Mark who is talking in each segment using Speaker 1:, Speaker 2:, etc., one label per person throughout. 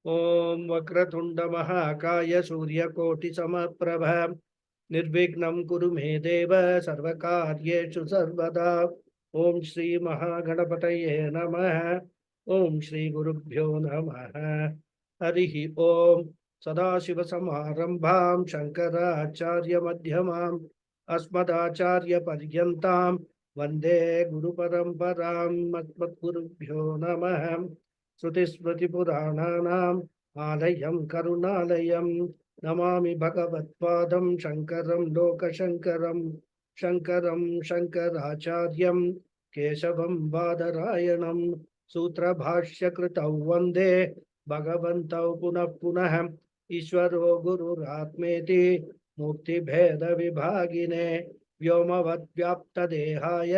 Speaker 1: Om Vakratunda Mahakaya Surya Koti Samaprabha Nirvignam Kuru Me Deva Sarvakaryeshu Sarvada. Om Shri Mahaganapataye Namaha. Om Shri Gurubhyo Namaha. Harihi Om Sadashiva Samarambham Shankara Acharya Madhyamam Asmadacharya Paryantam Vande Guru Paramparam Matmat Gurubhyo Namaha. श्रुतिस्मृतिपुराणानाम् आलयं करुणालयं नमामि भगवत्पादं शङ्करं लोकशङ्करं शङ्करं शङ्कराचार्यं केशवं बादरायणं सूत्रभाष्यकृतौ वन्दे भगवन्तौ पुनः पुनः ईश्वरो गुरुरात्मेति मूर्तिभेदविभागिने व्योमवद्व्याप्तदेहाय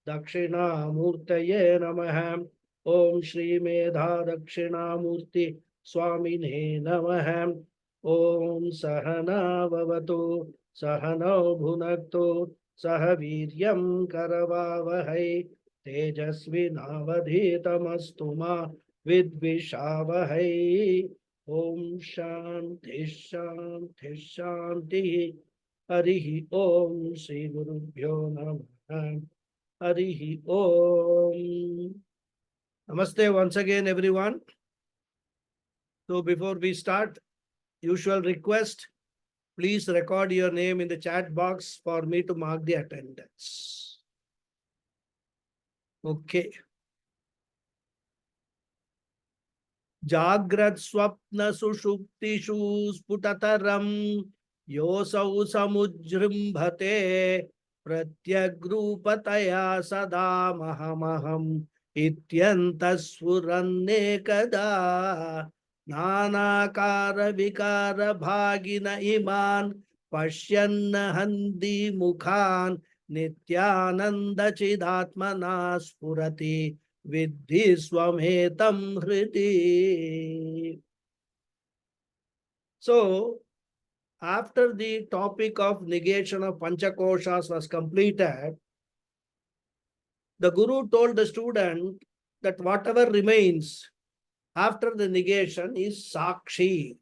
Speaker 1: दक्षिणामूर्तये नमः। ओम श्री मेधा दक्षिणामूर्ति स्वामिने नमः। ओम सहनाववतु सहनौ भुनक्तु सह वीर्यं करवावहै तेजस्विनावधीतमस्तु मा विद्विषावहै। ओम शांति शांति शांति। हरिः ओम श्री गुरुभ्यो नमः। हरिः ओम। Namaste once again, everyone. So before we start, usual request, please record your name in the chat box for me to mark the attendance. Okay. Jagrat swapna sushuptishu sputataram yosau samujrimbhate pratyagrupataya sada mahamaham इत्यन्तस्फुरन्नेकदा नानाकार विकार भागिन इमान् पश्यन्न हन्ति मुखान् नित्यानन्द चिदात्मना स्फुरति विद्धि स्वमेतं हृदि. So, after the topic of negation of Panchakoshas was completed, the Guru told the student that whatever remains after the negation is Sakshi,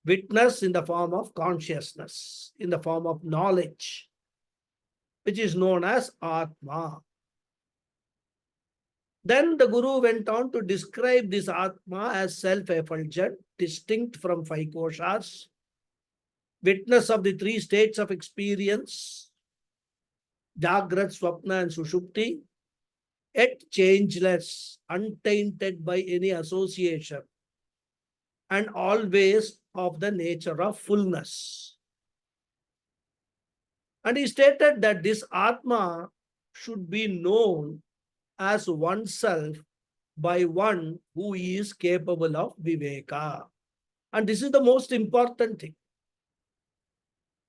Speaker 1: witness in the form of consciousness, in the form of knowledge, which is known as Atma. Then the Guru went on to describe this Atma as self-effulgent, distinct from five koshas, witness of the three states of experience, Jagrat, Swapna and Sushupti, yet changeless, untainted by any association, and always of the nature of fullness. And he stated that this Atma should be known as oneself by one who is capable of Viveka. And this is the most important thing.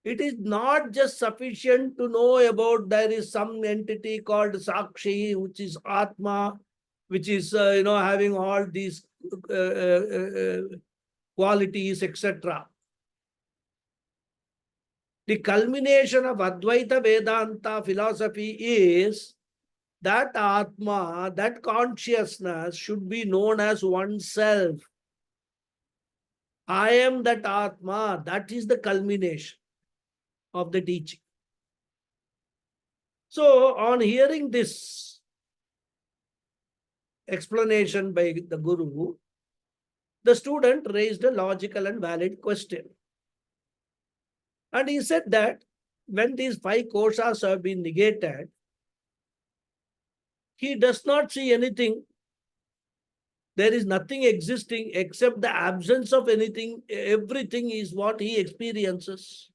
Speaker 1: It is not just sufficient to know about there is some entity called Sakshi, which is Atma, which is, having all these qualities, etc. The culmination of Advaita Vedanta philosophy is that Atma, that consciousness should be known as oneself. I am that Atma. That is the culmination of the teaching. So, on hearing this explanation by the Guru, the student raised a logical and valid question. And he said that when these five koshas have been negated, he does not see anything. There is nothing existing except the absence of anything. Everything is what he experiences.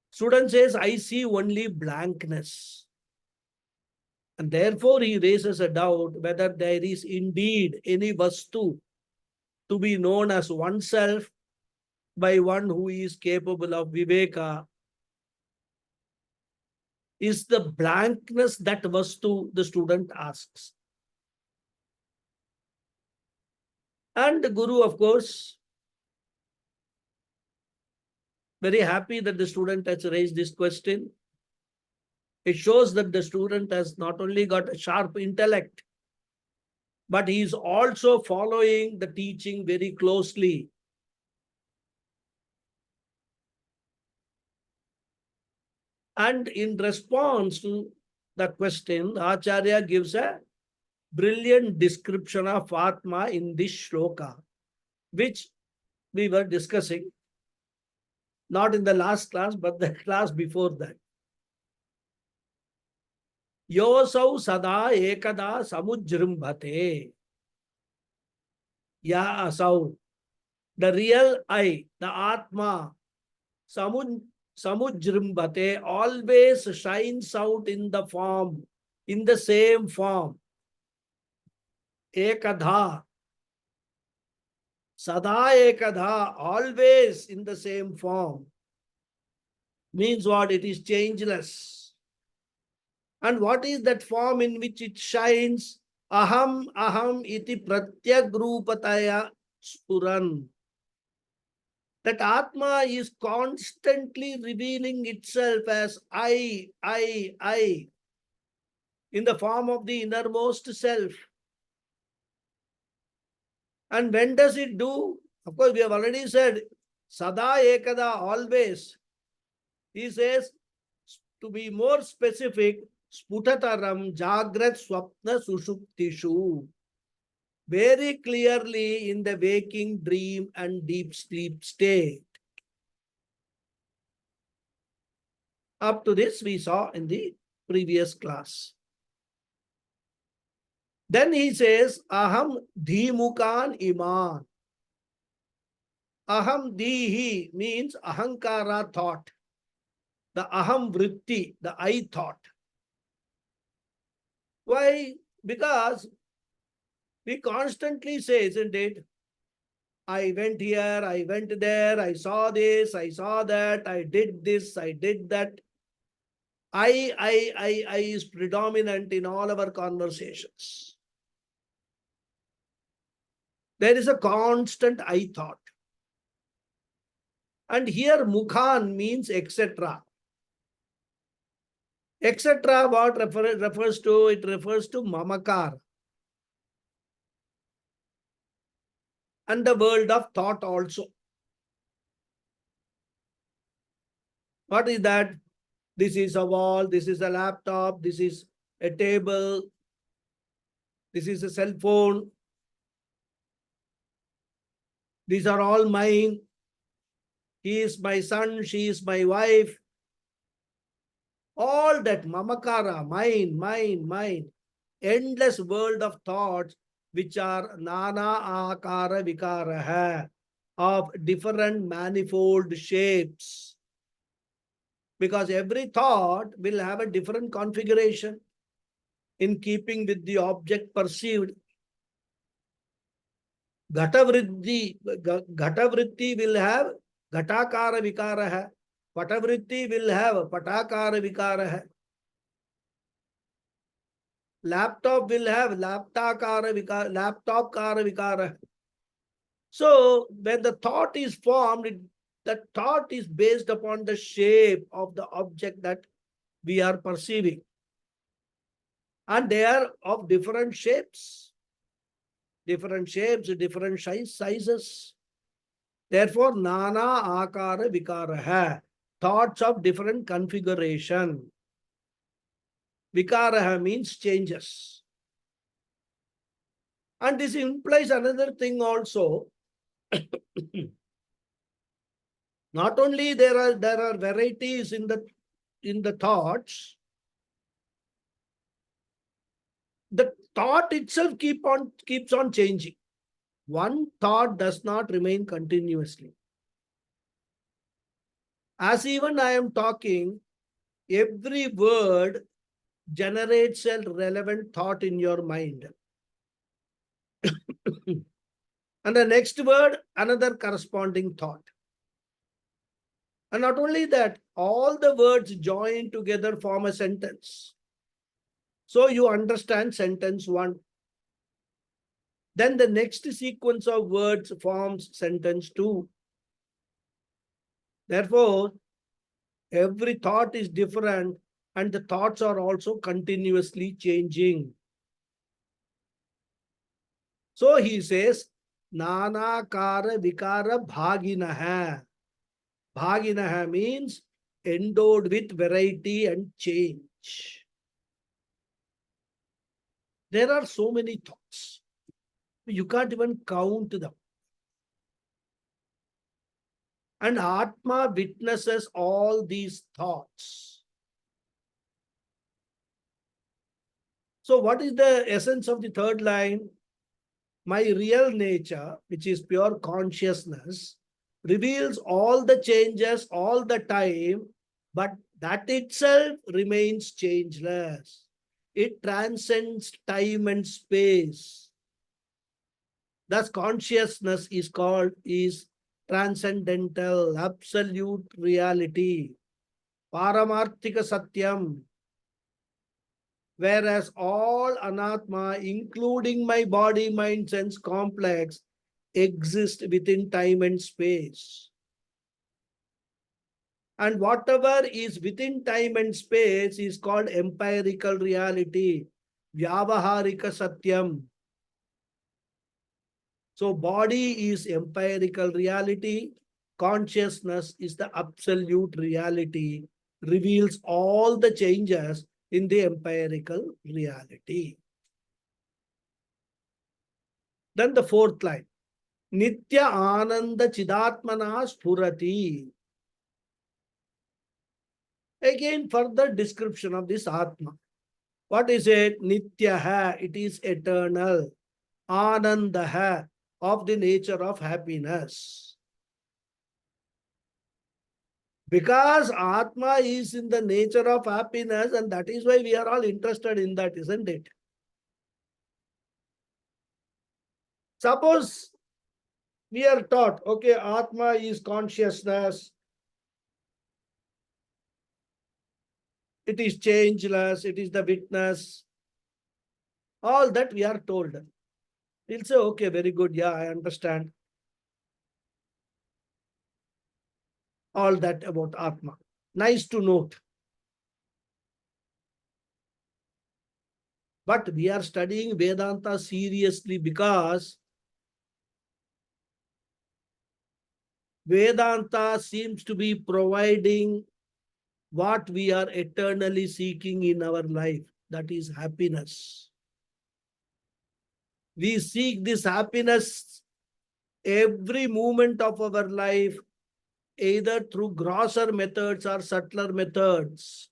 Speaker 1: Student says, I see only blankness. And therefore he raises a doubt whether there is indeed any vastu to be known as oneself by one who is capable of viveka. Is the blankness that vastu, the student asks. And the Guru, of course, very happy that the student has raised this question. It shows that the student has not only got a sharp intellect, but he is also following the teaching very closely. And in response to the question, Acharya gives a brilliant description of Atma in this shloka, which we were discussing, not in the last class, but the class before that. Yosau sada ekada samujrimbhate. Ya asau. The real I, the Atma, samujrimbhate, always shines out in the form, in the same form. Ekadha. Sada ekadha, always in the same form. Means what? It is changeless. And what is that form in which it shines? Aham, aham iti pratyagrupataya spuran. That Atma is constantly revealing itself as I, in the form of the innermost self. And when does it do? Of course, we have already said, Sada Ekada, always. He says, to be more specific, Sputataram Jagrat Swapna Sushuptishu. Very clearly in the waking, dream, and deep sleep state. Up to this, we saw in the previous class. Then he says, Aham Dhimukan Iman. Aham Dihi means Ahankara thought. The Aham Vritti, the I thought. Why? Because we constantly say, isn't it? I went here, I went there, I saw this, I saw that, I did this, I did that. I is predominant in all our conversations. There is a constant I thought. And here Mukhan means etc. Etc. What refers to? It refers to Mamakar. And the world of thought also. What is that? This is a wall, this is a laptop, this is a table, this is a cell phone. These are all mine. He is my son, she is my wife. All that mamakara, mine, endless world of thoughts which are nana akara vikara, of different manifold shapes. Because every thought will have a different configuration in keeping with the object perceived. Ghatavritti will have ghatakara vikara. Patavritti will have patakara vikara. Laptop will have laptopkara vikara. So when the thought is formed, the thought is based upon the shape of the object that we are perceiving. And they are of different shapes, different sizes. Therefore, nana akara vikara, thoughts of different configuration. Vikara means changes. And this implies another thing also. Not only there are varieties in the thoughts, the thought itself keeps on changing. One thought does not remain continuously. As even I am talking, every word generates a relevant thought in your mind. And the next word, another corresponding thought. And not only that, all the words joined together form a sentence. So you understand sentence 1. Then the next sequence of words forms sentence 2. Therefore, every thought is different and the thoughts are also continuously changing. So he says, Nanakara Vikara Bhaginaha. Bhaginaha means endowed with variety and change. There are so many thoughts. You can't even count them. And Atma witnesses all these thoughts. So what is the essence of the third line? My real nature, which is pure consciousness, reveals all the changes all the time, but that itself remains changeless. It transcends time and space. Thus, consciousness is transcendental, absolute reality, paramarthika satyam. Whereas all anatma, including my body, mind, sense complex, exist within time and space. And whatever is within time and space is called empirical reality, vyavaharika satyam. So body is empirical reality, consciousness is the absolute reality, reveals all the changes in the empirical reality. Then the fourth line, Nitya Ananda Chidatmana Spurati. Again, further description of this Atma. What is it? Nityaha, it is eternal. Anandaha, of the nature of happiness. Because Atma is in the nature of happiness, and that is why we are all interested in that, isn't it? Suppose we are taught, okay, Atma is consciousness, it is changeless, it is the witness. All that we are told. We'll say, okay, very good, yeah, I understand all that about Atma. Nice to note. But we are studying Vedanta seriously because Vedanta seems to be providing what we are eternally seeking in our life, that is happiness. We seek this happiness every moment of our life, either through grosser methods or subtler methods.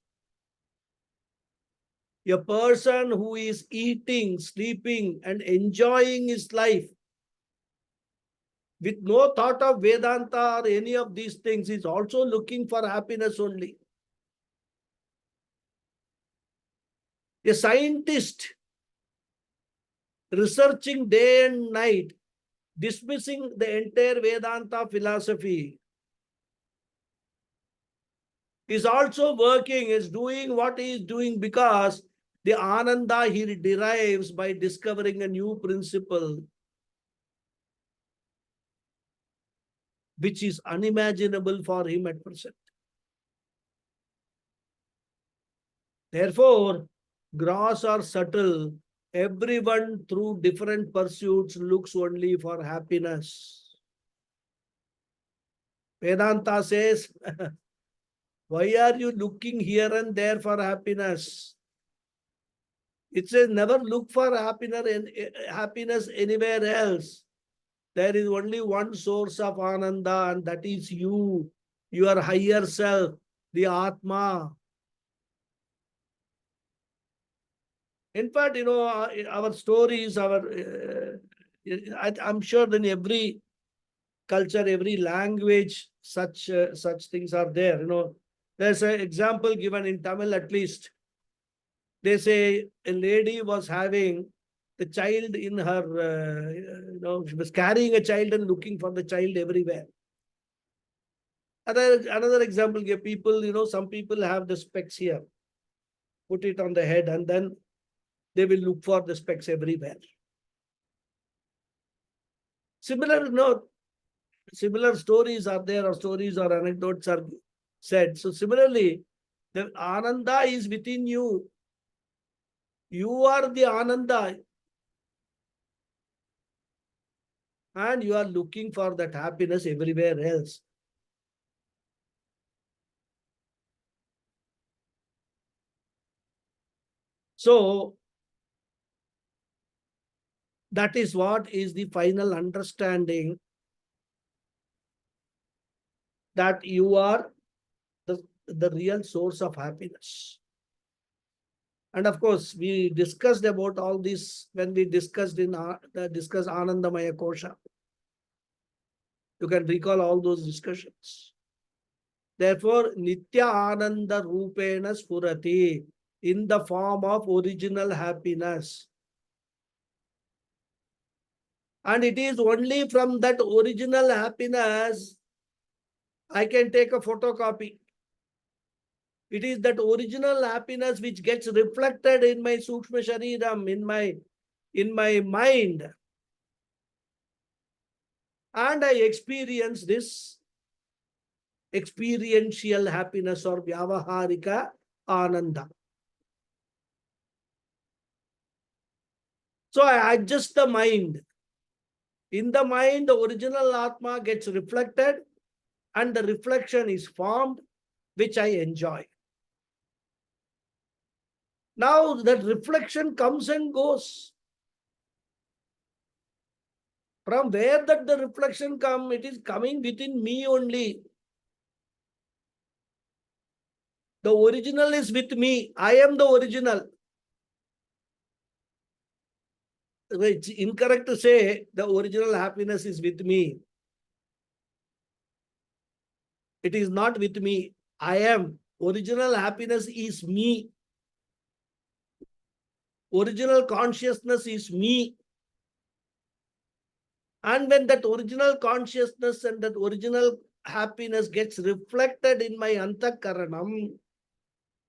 Speaker 1: A person who is eating, sleeping, and enjoying his life with no thought of Vedanta or any of these things is also looking for happiness only. A scientist researching day and night, dismissing the entire Vedanta philosophy, is also working, is doing what he is doing because the ananda he derives by discovering a new principle, which is unimaginable for him at present. Therefore, gross or subtle, everyone through different pursuits looks only for happiness. Vedanta says, why are you looking here and there for happiness? It says never look for happiness anywhere else. There is only one source of ananda, and that is you, your higher self, the Atma. In fact, our stories, I'm sure in every culture, every language, such things are there. There's an example given in Tamil at least. They say a lady was having the child in her, she was carrying a child and looking for the child everywhere. Another example, people, some people have the specs here, put it on the head, and then they will look for the specs everywhere. Similar stories are there, or stories or anecdotes are said. So similarly, the ananda is within you. You are the ananda. and you are looking for that happiness everywhere else. So that is what is the final understanding, that you are the real source of happiness. And of course, we discussed about all this when we discussed discussed Anandamaya Kosha. You can recall all those discussions. Therefore, Nitya Ananda Rupena Spurati, in the form of original happiness. And it is only from that original happiness I can take a photocopy. It is that original happiness which gets reflected in my Sukshma Shariram, in my mind. And I experience this experiential happiness or Vyavaharika Ananda. So I adjust the mind. In the mind, the original Atma gets reflected, and the reflection is formed, which I enjoy. Now that reflection comes and goes. From where that the reflection comes, it is coming within me only. The original is with me. I am the original. It's incorrect to say the original happiness is with me. It is not with me. I am. Original happiness is me. Original consciousness is me. And when that original consciousness and that original happiness gets reflected in my antakaranam,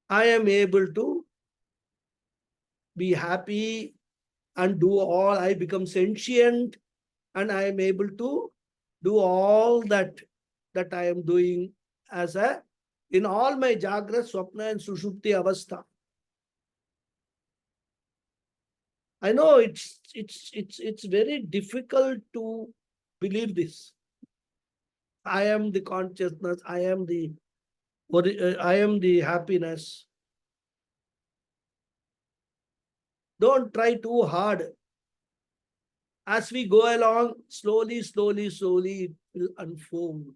Speaker 1: I am able to be happy and do all. I become sentient, and I am able to do all that I am doing in all my Jagrat, Swapna and Sushupti Avastha. I know it's very difficult to believe this. I am the consciousness, I am the happiness. Don't try too hard. As we go along, slowly, it will unfold.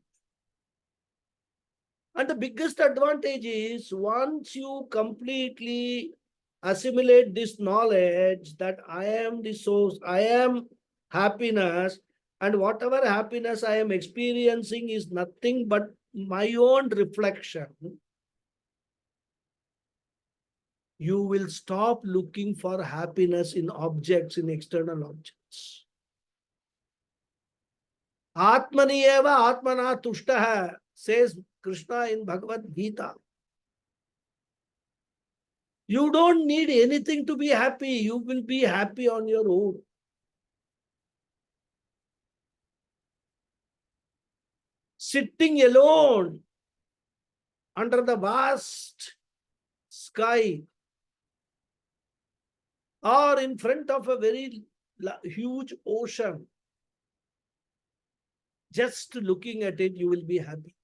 Speaker 1: And the biggest advantage is once you completely assimilate this knowledge that I am the source, I am happiness, and whatever happiness I am experiencing is nothing but my own reflection, you will stop looking for happiness in objects, in external objects. Atmani eva atmana tushtaha, says Krishna in Bhagavad Gita. You don't need anything to be happy. You will be happy on your own. Sitting alone under the vast sky or in front of a very huge ocean, just looking at it, you will be happy.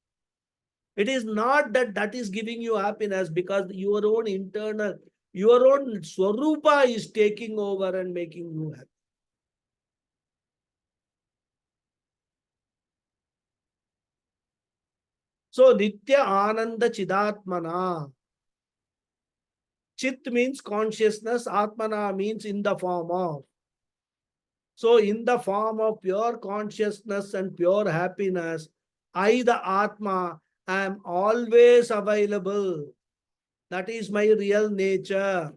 Speaker 1: It is not that is giving you happiness, because your own Swarupa is taking over and making you happy. So, Nitya Ananda Chidatmana. Chit means consciousness, Atmana means in the form of. So, in the form of pure consciousness and pure happiness, I, the Atma, am always available. That is my real nature.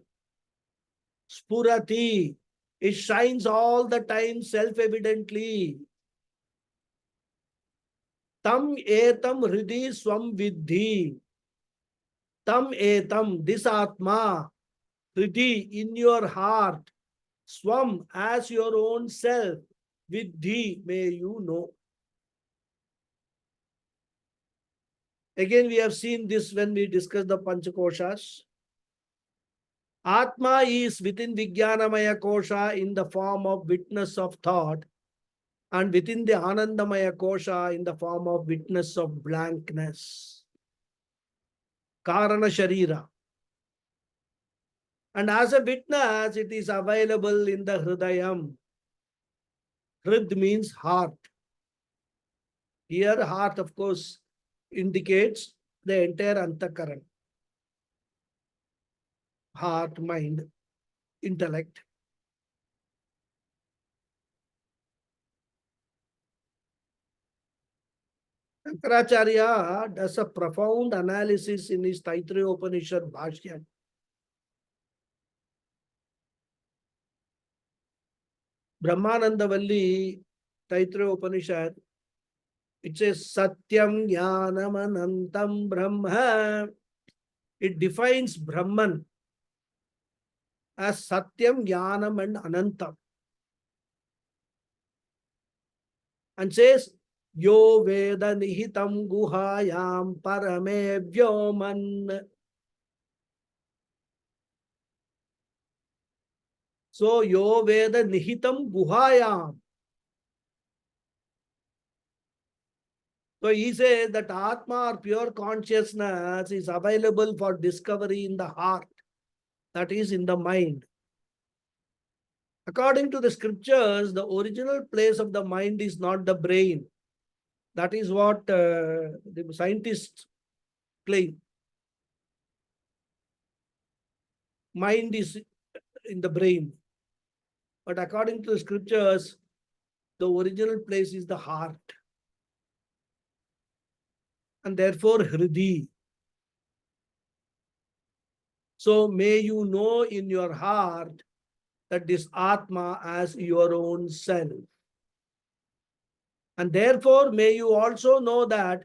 Speaker 1: Spurati. It shines all the time self-evidently. Tam etam hridi swam vidhi. Tam etam, this Atma, hridi, in your heart, swam, as your own self, vidhi, may you know. Again, we have seen this when we discuss the Panchakoshas. Atma is within Vijnanamaya Kosha in the form of witness of thought. and within the Anandamaya Kosha in the form of witness of blankness, Karana Sharira. And as a witness, it is available in the Hridayam. Hrid means heart. Here, heart, of course, indicates the entire Antakaran. Heart, mind, intellect. Shankaracharya does a profound analysis in his Taittiriya Upanishad Bhashya. Brahmanandavalli, Taittiriya Upanishad, it says Satyam Jnanam Anantam Brahma. It defines Brahman as Satyam, Jnanam and Anantam. And says, Yo Veda Nihitam Guhayam Parame Vyoman. So, Yo Veda Nihitam Guhayam. So, he says that Atma or pure consciousness is available for discovery in the heart, that is, in the mind. According to the scriptures, the original place of the mind is not the brain. That is what the scientists claim. Mind is in the brain. But according to the scriptures, the original place is the heart. And therefore, Hridi. So may you know in your heart that this Atma as your own self. And therefore, may you also know that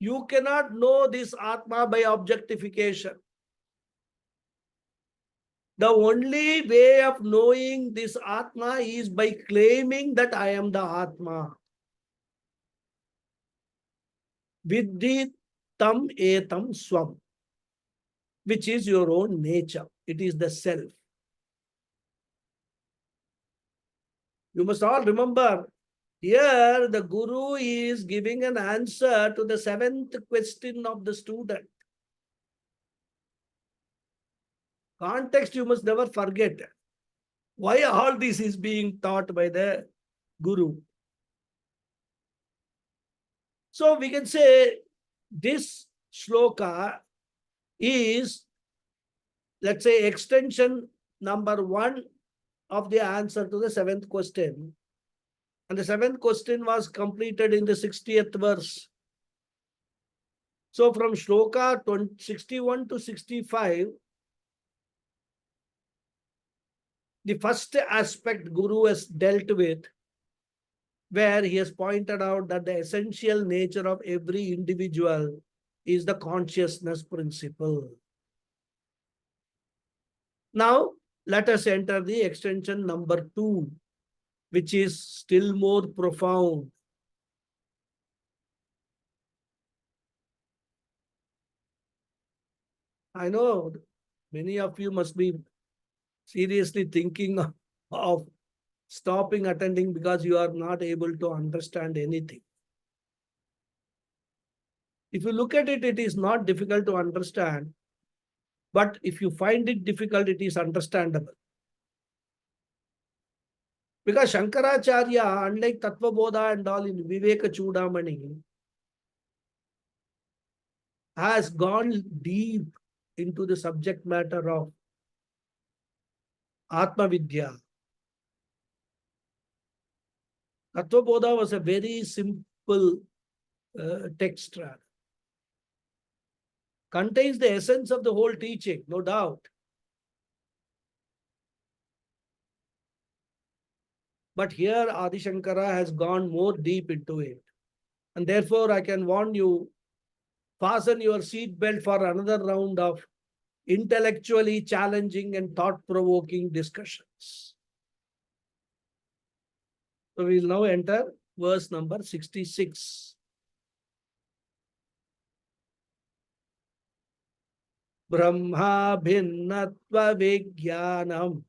Speaker 1: you cannot know this Atma by objectification. The only way of knowing this Atma is by claiming that I am the Atma. Vidhi tam etam swam, which is your own nature. It is the self. You must all remember, here the Guru is giving an answer to the seventh question of the student. Context you must never forget. Why all this is being taught by the Guru? So we can say this shloka is, let's say, extension number 1 of the answer to the 7th question. And the 7th question was completed in the 60th verse. So from shloka 61 to 65, the first aspect Guru has dealt with, where he has pointed out that the essential nature of every individual is the consciousness principle. Now, let us enter the extension number 2, which is still more profound. I know many of you must be seriously thinking of stopping attending because you are not able to understand anything. If you look at it, it is not difficult to understand. But if you find it difficult, it is understandable. Because Shankaracharya, unlike Tattva Bodha and all in Vivekachudamani, has gone deep into the subject matter of Atma Vidya. Tattva Bodha was a very simple text. Contains the essence of the whole teaching, no doubt. But here Adi Shankara has gone more deep into it. And therefore, I can warn you, fasten your seat belt for another round of intellectually challenging and thought-provoking discussions. So we will now enter verse number 66. Brahma bhinnatva vijnanam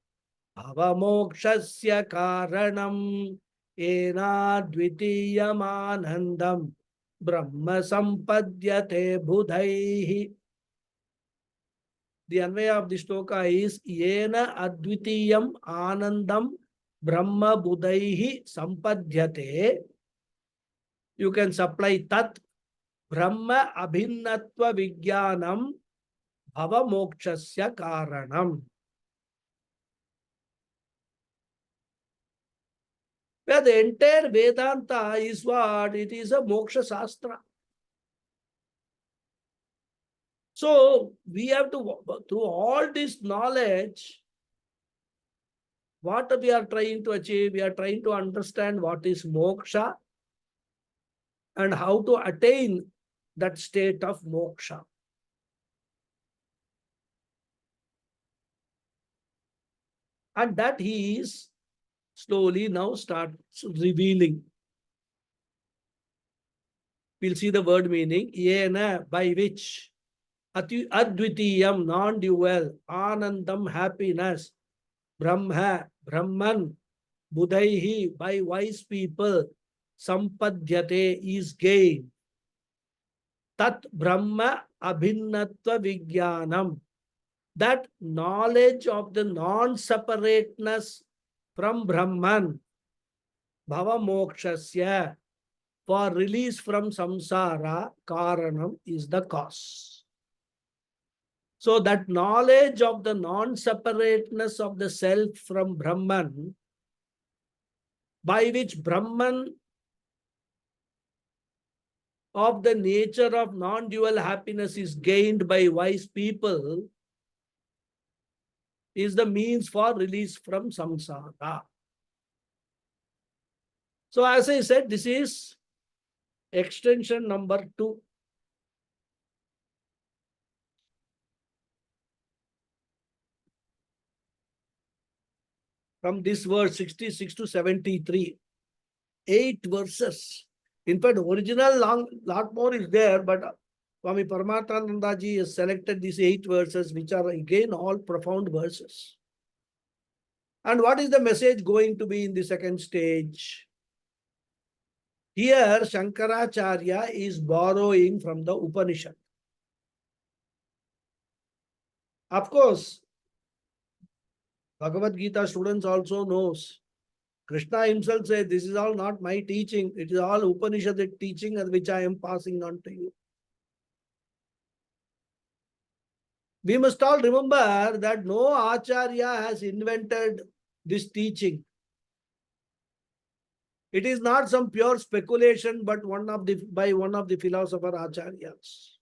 Speaker 1: Avamokshasya karanam ena dvitiyam anandam brahma sampadyate budhaihi. The Anvaya of the shloka is Yena Advitiyam Anandam Brahma Budhaihi Sampadyate. You can supply Tat Brahma Abhinnatva Vijnanam Bhava Mokshasya Karanam. Where the entire Vedanta is what? It is a Moksha Shastra. So we have to, through all this knowledge, what we are trying to achieve, we are trying to understand what is moksha and how to attain that state of moksha. And that he is slowly now starts revealing. We'll see the word meaning. Yena, by which. Advitiyam, non-dual. Anandam, happiness. Brahma, Brahman. Budhaihi, by wise people. Sampadyate, is gained. Tat Brahma Abhinnatva Vijnanam. That knowledge of the non-separateness from Brahman, Bhava Mokshasya, for release from samsara, Karanam is the cause. So that knowledge of the non-separateness of the self from Brahman, by which Brahman of the nature of non-dual happiness is gained by wise people, is the means for release from samsara. So as I said, this is extension number 2. From this verse 66 to 73. 8 verses. In fact, original lot more is there, but Swami Paramatmananda ji has selected these 8 verses, which are again all profound verses. And what is the message going to be in the second stage? Here, Shankaracharya is borrowing from the Upanishad. Of course, Bhagavad Gita students also knows. Krishna himself said, this is all not my teaching. It is all Upanishadic teaching which I am passing on to you. We must all remember that no Acharya has invented this teaching. It is not some pure speculation, but by one of the philosopher Acharyas.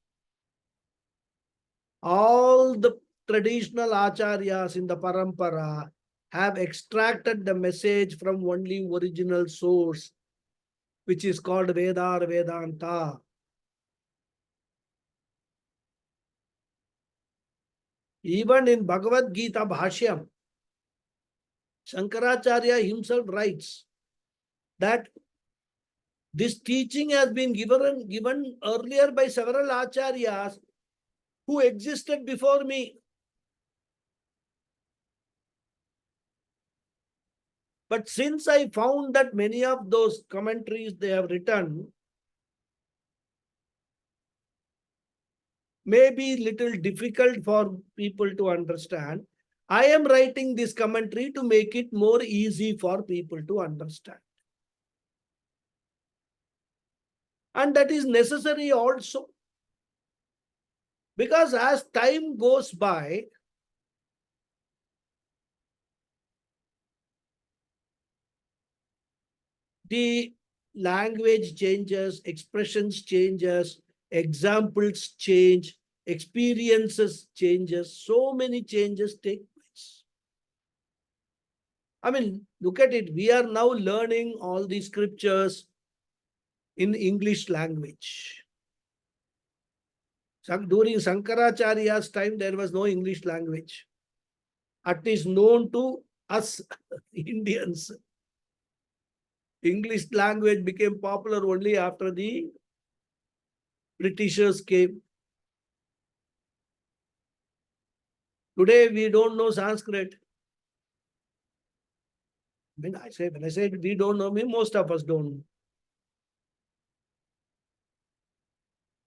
Speaker 1: All the traditional Acharyas in the Parampara have extracted the message from only original source, which is called Veda or Vedanta. Even in Bhagavad Gita Bhashyam, Shankaracharya himself writes that this teaching has been given earlier by several Acharyas who existed before me. But since I found that many of those commentaries they have written may be little difficult for people to understand, I am writing this commentary to make it more easy for people to understand. And that is necessary also. Because as time goes by, the language changes, expressions changes, examples change, experiences changes, so many changes take place. I mean, look at it. We are now learning all these scriptures in English language. During Shankaracharya's time, there was no English language. At least known to us Indians. English language became popular only after the Britishers came. Today we don't know Sanskrit. When I say we don't know, most of us don't know.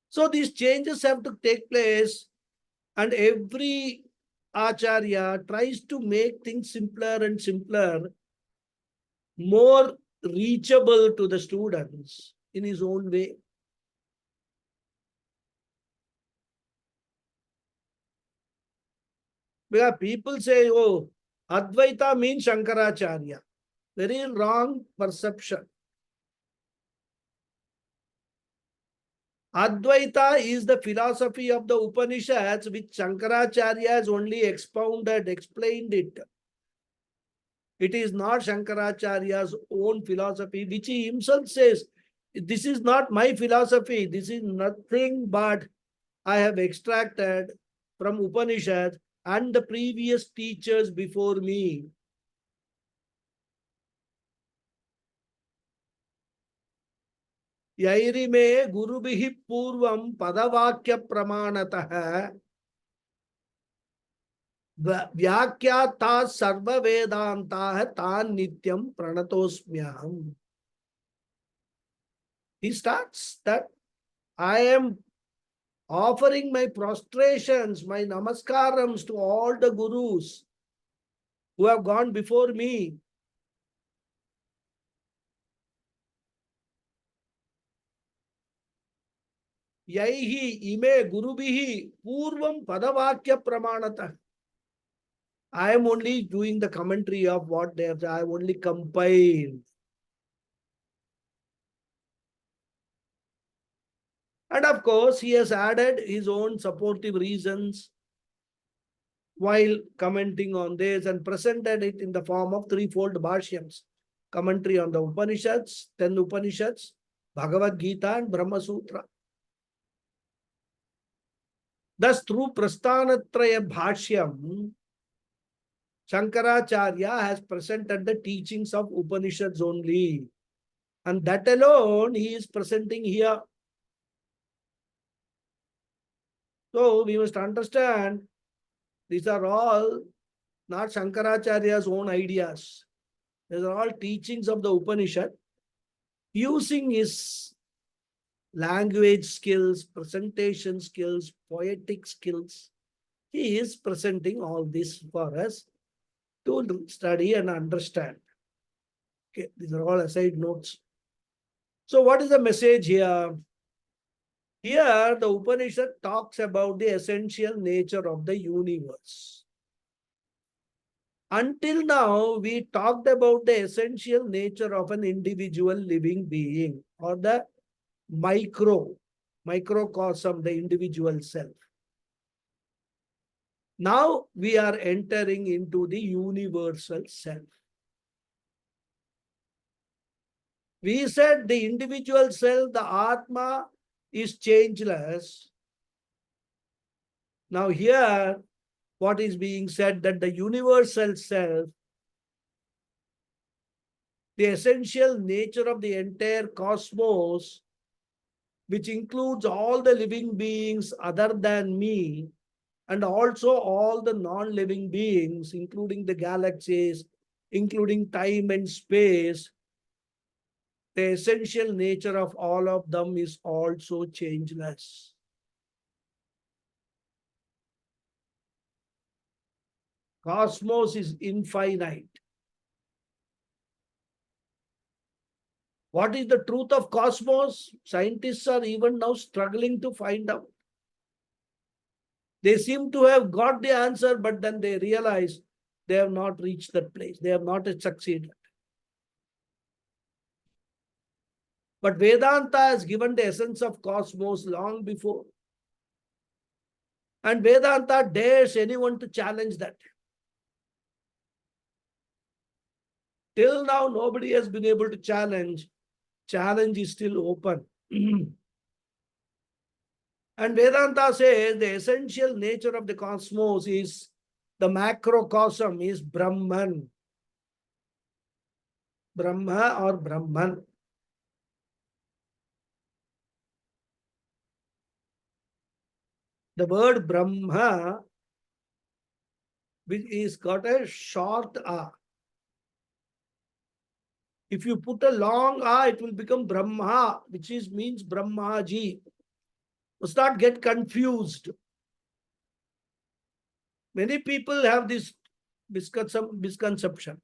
Speaker 1: So these changes have to take place, and every Acharya tries to make things simpler and simpler, more reachable to the students in his own way. Because people say, oh, Advaita means Shankaracharya. Very wrong perception. Advaita is the philosophy of the Upanishads, which Shankaracharya has only explained it. It is not Shankaracharya's own philosophy, which he himself says, this is not my philosophy. This is nothing but I have extracted from Upanishads and the previous teachers before me. यैरिमे गुरुभिः पूर्वं पदवाक्य प्रमाणतः व्याख्याता सर्ववेदांताः तान् नित्यं प्रणतोस्म्यहम्. He starts that I am offering my prostrations, my namaskarams to all the gurus who have gone before me. Yaihi ime gurubihi purvam padavakya pramanata. I am only doing the commentary of what they have. I have only compiled. And of course, he has added his own supportive reasons while commenting on this and presented it in the form of threefold bhashyams. Commentary on the Upanishads, 10 Upanishads, Bhagavad Gita and Brahma Sutra. Thus, through Prasthanatraya Bhashyam, Shankaracharya has presented the teachings of Upanishads only. And that alone he is presenting here. So we must understand these are all not Shankaracharya's own ideas. These are all teachings of the Upanishad. Using his language skills, presentation skills, poetic skills, he is presenting all this for us to study and understand. Okay, these are all aside notes. So what is the message here? Here, the Upanishad talks about the essential nature of the universe. Until now, we talked about the essential nature of an individual living being or the microcosm, the individual self. Now we are entering into the universal self. We said the individual self, the Atma, is changeless. Now here, what is being said that the universal self, the essential nature of the entire cosmos, which includes all the living beings other than me, and also all the non-living beings, including the galaxies, including time and space, the essential nature of all of them is also changeless. Cosmos is infinite. What is the truth of cosmos? Scientists are even now struggling to find out. They seem to have got the answer, but then they realize they have not reached that place. They have not succeeded. But Vedanta has given the essence of cosmos long before. And Vedanta dares anyone to challenge that. Till now, nobody has been able to challenge. Challenge is still open. And Vedanta says the essential nature of the cosmos is the macrocosm is Brahman. Brahma or Brahman. The word Brahma, which is got a short A. If you put a long A, it will become Brahma, which means Brahmaji. Must not get confused. Many people have this misconception.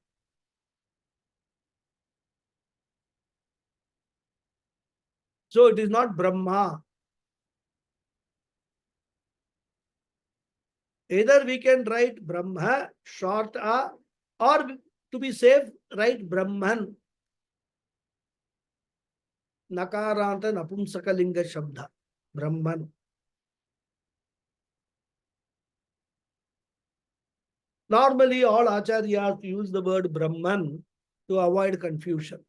Speaker 1: So it is not Brahma. Either we can write Brahma, short A, or to be safe, write Brahman. Nakaranta Napumsakalinga Shabda. Brahman. Normally, all Acharyas use the word Brahman to avoid confusion.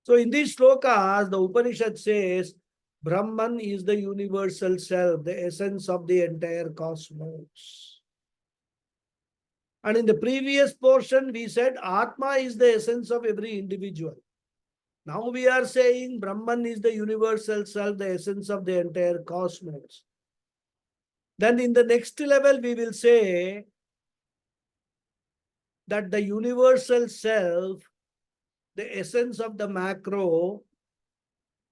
Speaker 1: So in these slokas, the Upanishad says, Brahman is the universal self, the essence of the entire cosmos. And in the previous portion, we said Atma is the essence of every individual. Now we are saying Brahman is the universal self, the essence of the entire cosmos. Then in the next level, we will say that the universal self, the essence of the macro,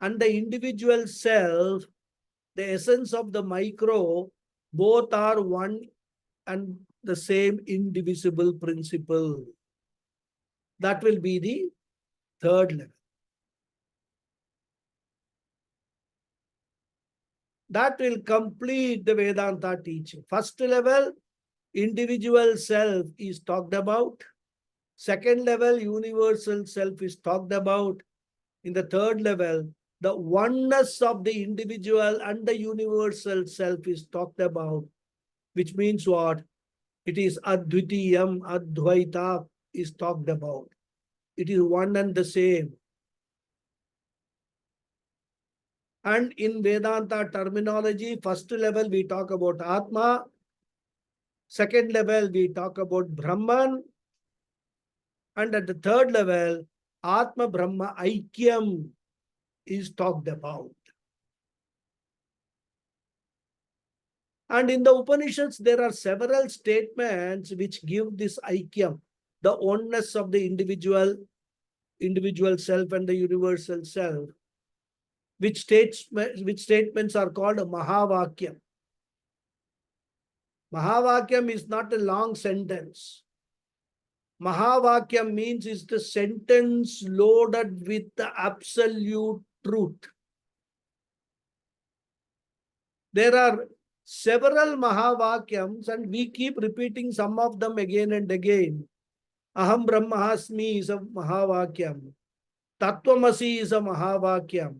Speaker 1: and the individual self, the essence of the micro, both are one and the same indivisible principle. That will be the third level. That will complete the Vedanta teaching. First level, individual self is talked about. Second level, universal self is talked about. In the third level, the oneness of the individual and the universal self is talked about, which means what? It is Advitiyam, Advaita is talked about. It is one and the same. And in Vedanta terminology, first level we talk about Atma. Second level we talk about Brahman. And at the third level, Atma Brahma Aikyam is talked about. And in the Upanishads, there are several statements which give this Aikyam, the oneness of the individual self and the universal self, which statements are called a Mahavakyam. Mahavakyam is not a long sentence. Mahavakyam means it's the sentence loaded with the absolute truth. There are several Mahavakyams and we keep repeating some of them again and again. Aham Brahmasmi is a Mahavakyam. Tattvamasi is a Mahavakyam.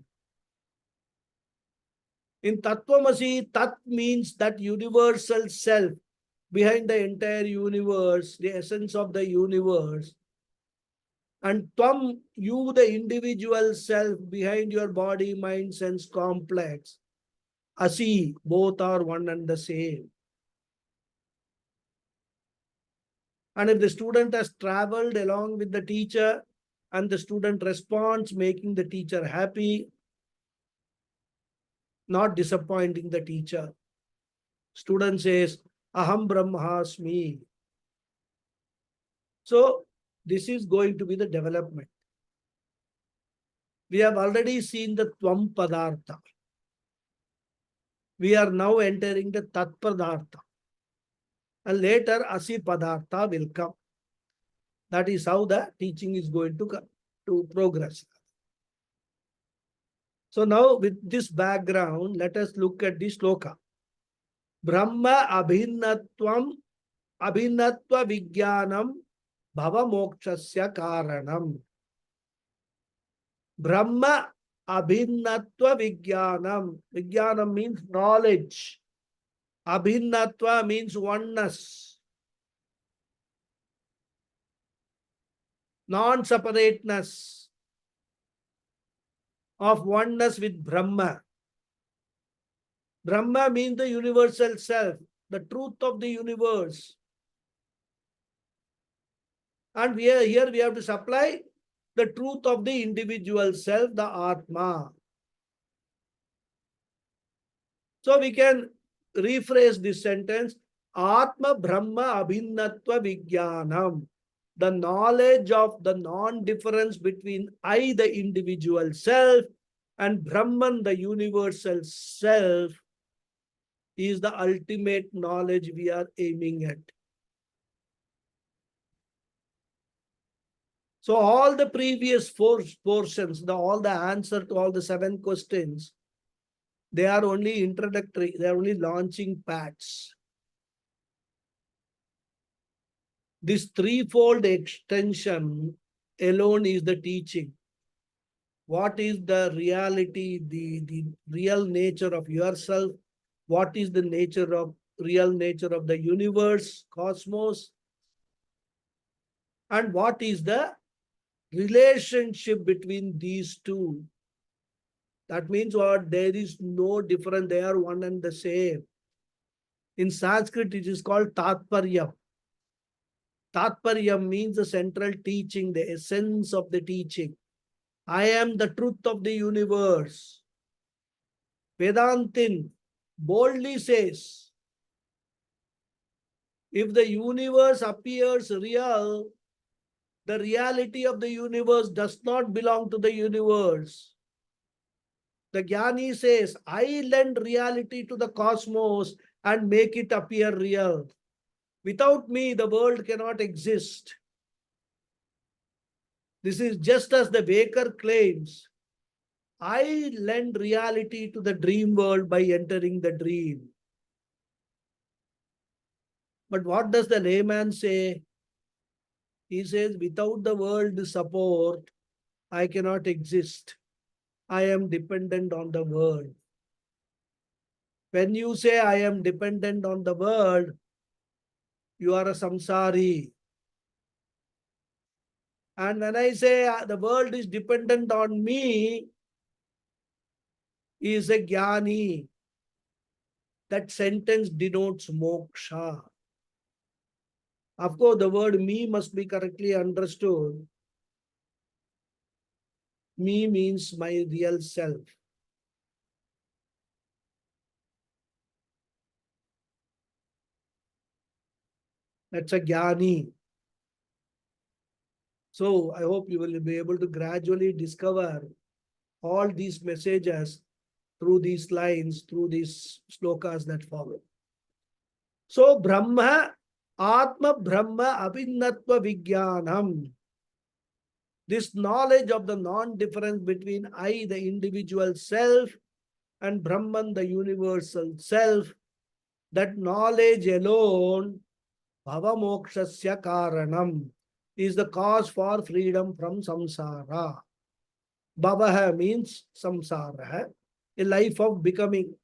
Speaker 1: In Tattvamasi, Tat means that universal self behind the entire universe, the essence of the universe. And Tvam, you, the individual self behind your body, mind, sense complex. Asi, both are one and the same. And if the student has traveled along with the teacher and the student responds, making the teacher happy, not disappointing the teacher. Student says, Aham Brahmasmi. So, this is going to be the development. We have already seen the Tvam Padartha. We are now entering the Tat Padartha. And later, Asi Padartha will come. That is how the teaching is going to progress. So now, with this background, let us look at this sloka. Brahma Abhinatvam Abhinatva Vijnanam Bhava Mokshasya Karanam. Brahma Abhinatva Vijnanam. Vijnanam means knowledge. Abhinatva means oneness. Non-separateness of oneness with Brahma. Brahma means the universal self, the truth of the universe. And here we have to supply the truth of the individual self, the Atma. So we can rephrase this sentence, Atma Brahma Abhinnatva Vijnanam. the knowledge of the non-difference between I, the individual self, and Brahman, the universal self, is the ultimate knowledge we are aiming at. So all the previous four portions, all the answer to all the 7 questions, they are only introductory. They are only launching pads. This threefold extension alone is the teaching. What is the reality, the real nature of yourself? What is the real nature of the universe, cosmos? And what is the relationship between these two? That means what? There is no difference. They are one and the same. In Sanskrit, it is called Tatparyam. Tatparyam means the central teaching, the essence of the teaching. I am the truth of the universe. Vedantin boldly says, if the universe appears real, the reality of the universe does not belong to the universe. The Jnani says, I lend reality to the cosmos and make it appear real. Without me, the world cannot exist. This is just as the waker claims, I lend reality to the dream world by entering the dream. But what does the layman say? He says, without the world support, I cannot exist. I am dependent on the world. When you say I am dependent on the world, you are a samsari. And when I say the world is dependent on me, he is a jnani. That sentence denotes moksha. Of course, the word me must be correctly understood. Me means my real self. That's a jnani. So I hope you will be able to gradually discover all these messages through these lines, through these slokas that follow. So Brahma, Atma Brahma Abhinnatva Vijnanam. This knowledge of the non-difference between I, the individual self, and Brahman, the universal self, that knowledge alone, Bhavamokshasya Karanam, is the cause for freedom from samsara. Bhavaha means samsara, a life of becoming.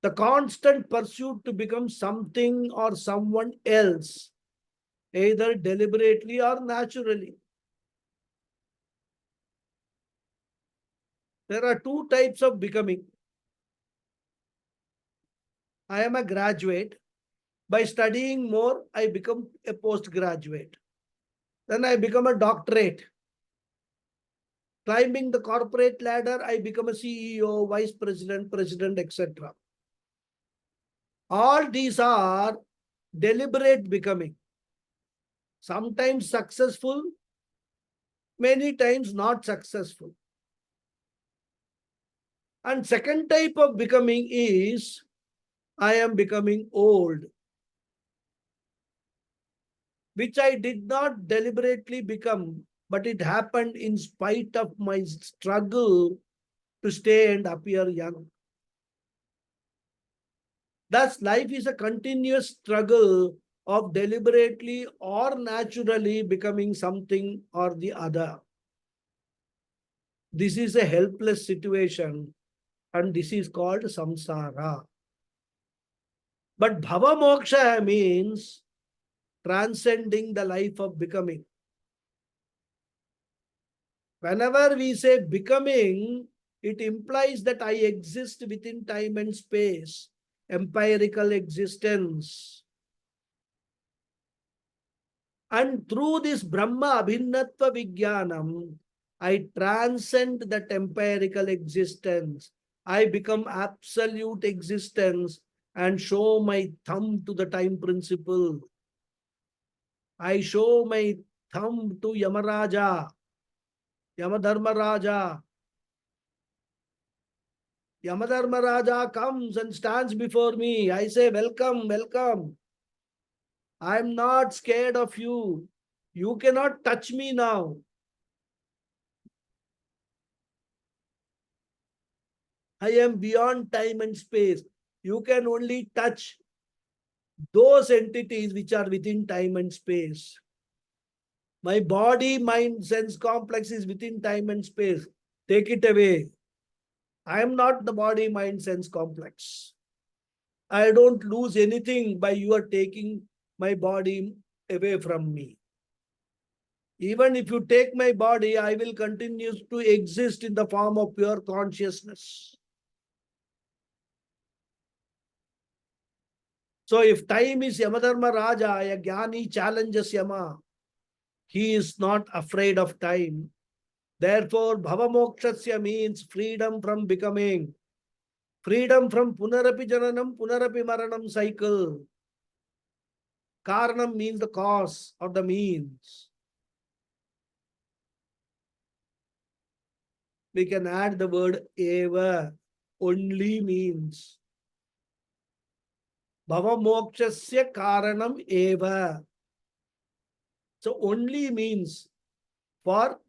Speaker 1: The constant pursuit to become something or someone else, either deliberately or naturally. There are 2 types of becoming. I am a graduate. By studying more, I become a postgraduate. Then I become a doctorate. Climbing the corporate ladder, I become a CEO, vice president, president, etc. All these are deliberate becoming. Sometimes successful, many times not successful. And second type of becoming is, I am becoming old, which I did not deliberately become, but it happened in spite of my struggle to stay and appear young. Thus, life is a continuous struggle of deliberately or naturally becoming something or the other. This is a helpless situation, and this is called samsara. But bhava moksha means transcending the life of becoming. Whenever we say becoming, it implies that I exist within time and space, empirical existence. And through this Brahma Abhinnatva Vijnanam, I transcend that empirical existence. I become absolute existence and show my thumb to the time principle. I show my thumb to Yamaraja, Yamadharmaraja. Yamadharmaraja comes and stands before me. I say, welcome, welcome. I am not scared of you. You cannot touch me now. I am beyond time and space. You can only touch those entities which are within time and space. My body, mind, sense complex is within time and space. Take it away. I am not the body, mind, sense complex. I don't lose anything by your taking my body away from me. Even if you take my body, I will continue to exist in the form of pure consciousness. So if time is Yamadharma Raja, a Jnani challenges Yama. He is not afraid of time. Therefore, Bhavamokshasya means freedom from becoming, freedom from Punarapi Jananam, Punarapi Maranam cycle. Karanam means the cause or the means. We can add the word eva, only means. Bhavamokshasya karanam eva. So only means for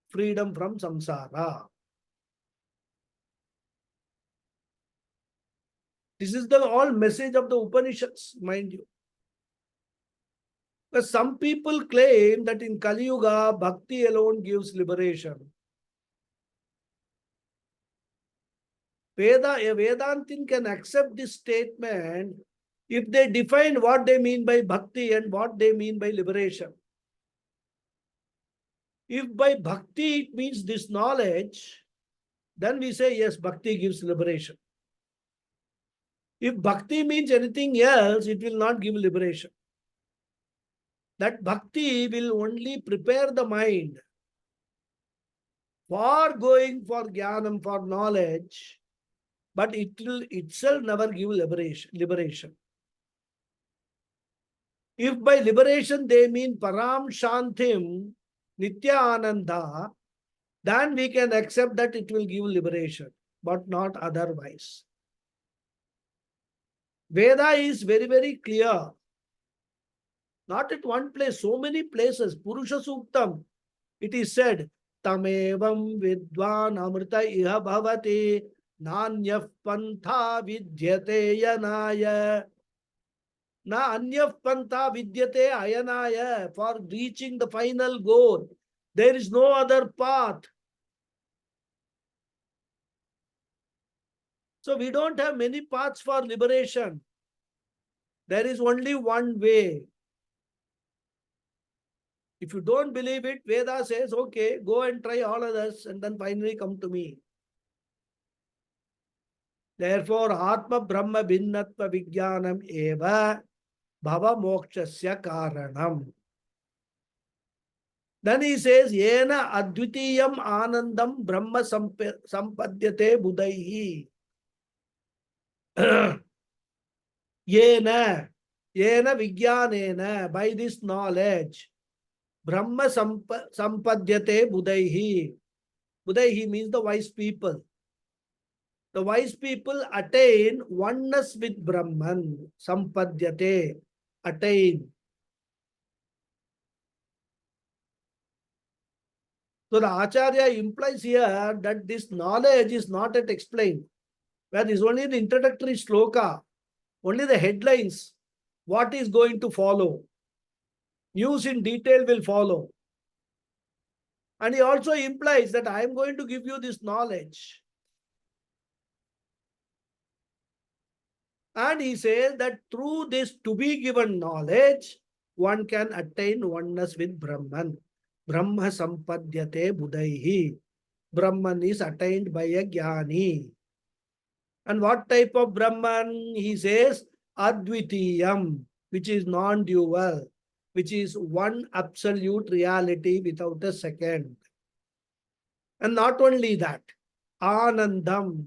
Speaker 1: freedom from samsara. This is the all message of the Upanishads, mind you. But some people claim that in Kali Yuga, bhakti alone gives liberation. A Vedantin can accept this statement if they define what they mean by bhakti and what they mean by liberation. If by bhakti it means this knowledge, then we say yes, bhakti gives liberation. If bhakti means anything else, it will not give liberation. That bhakti will only prepare the mind for going for jnanam, for knowledge, but it will itself never give liberation. If by liberation they mean param shantim, nitya ananda, then we can accept that it will give liberation, but not otherwise. Veda is very, very clear. Not at one place, so many places. Purusha Suktam, it is said, Tamevam vidvan amrita iha bhavati nanyaf pantha vidyate yanaya. Na anyaf pantha vidyate ayanaya. For reaching the final goal, there is no other path. So we don't have many paths for liberation. There is only one way. If you don't believe it, Veda says, okay, go and try all others and then finally come to me. Therefore, Atma Brahma Bhinnatva Vijnanam Eva Bhava Mokshasya Karanam. Then he says, Yena Advitiyam Anandam Brahma Sampadyate Budaihi. Yena Vijnanena, by this knowledge, Brahma Sampadyate Budaihi. Budaihi means the wise people. The wise people attain oneness with Brahman. Sampadyate, attain. So the Acharya implies here that this knowledge is not yet explained. Where is only the introductory sloka, only the headlines, what is going to follow. News in detail will follow. And he also implies that I am going to give you this knowledge. And he says that through this to be given knowledge, one can attain oneness with Brahman. Brahma sampadyate budaihi. Brahman is attained by a jnani. And what type of Brahman? He says, Advitiyam, which is non-dual, which is one absolute reality without a second. And not only that, Anandam.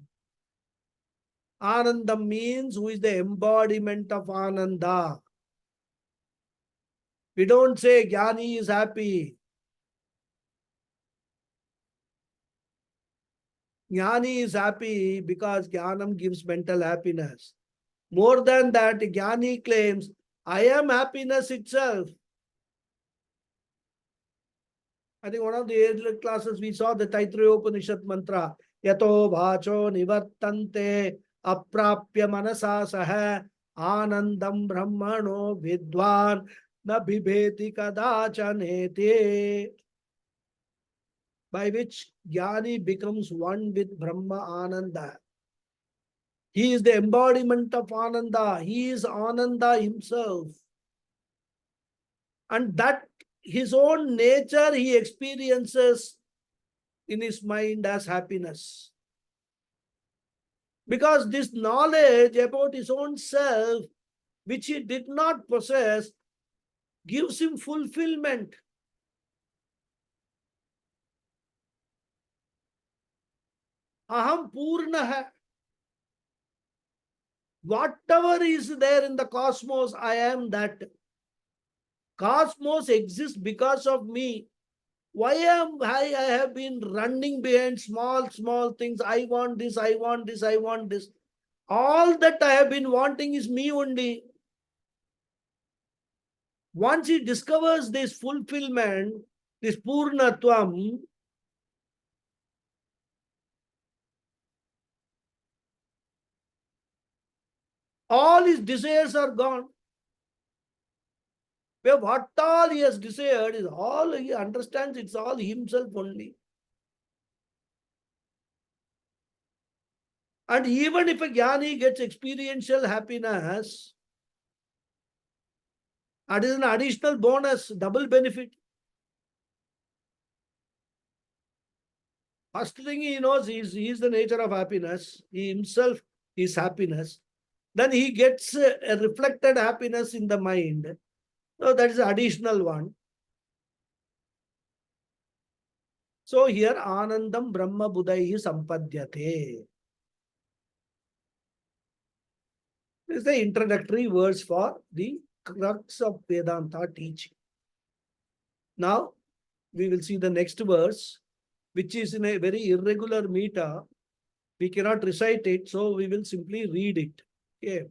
Speaker 1: Anandam means who is the embodiment of Ananda. We don't say Jnani is happy. Jnani is happy because Jnanam gives mental happiness. More than that, Jnani claims, I am happiness itself. I think one of the earlier classes we saw the Taittiriya Upanishad mantra, Yato Bhacho Nivartante Aprapya Manasa Saha Anandam Brahmano Vidwan Na Bibheti Kadachanete, by which Jnani becomes one with Brahma Ananda. He is the embodiment of Ananda. He is Ananda himself. And that his own nature he experiences in his mind as happiness. Because this knowledge about his own self, which he did not possess, gives him fulfillment. Aham Purnaha. Whatever is there in the cosmos, I am that. Cosmos exists because of me. Why am I have been running behind small things? I want this, I want this, I want this. All that I have been wanting is me only. Once he discovers this fulfillment, this Purnatvam, all his desires are gone. Where what all he has desired is all he understands, it's all himself only. And even if a Jnani gets experiential happiness, that is an additional bonus, double benefit. First thing he knows is the nature of happiness. He himself is happiness. Then he gets a reflected happiness in the mind. So that is the additional one. So here Anandam Brahma Budhaihi Sampadyate. This is the introductory words for the crux of Vedanta teaching. Now we will see the next verse, which is in a very irregular meter. We cannot recite it, so we will simply read it. Okay.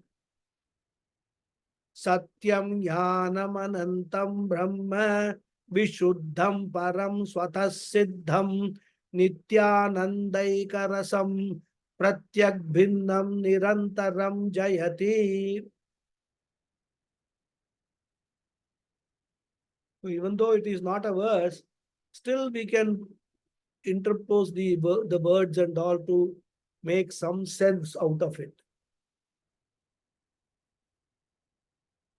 Speaker 1: Satyam Jnanam Anantam Brahma Vishuddham Param Swatah Siddham Nityanandaikarasam Pratyak Bhinnam Nirantaram Jayati. So even though it is not a verse, still we can interpose the words and all to make some sense out of it.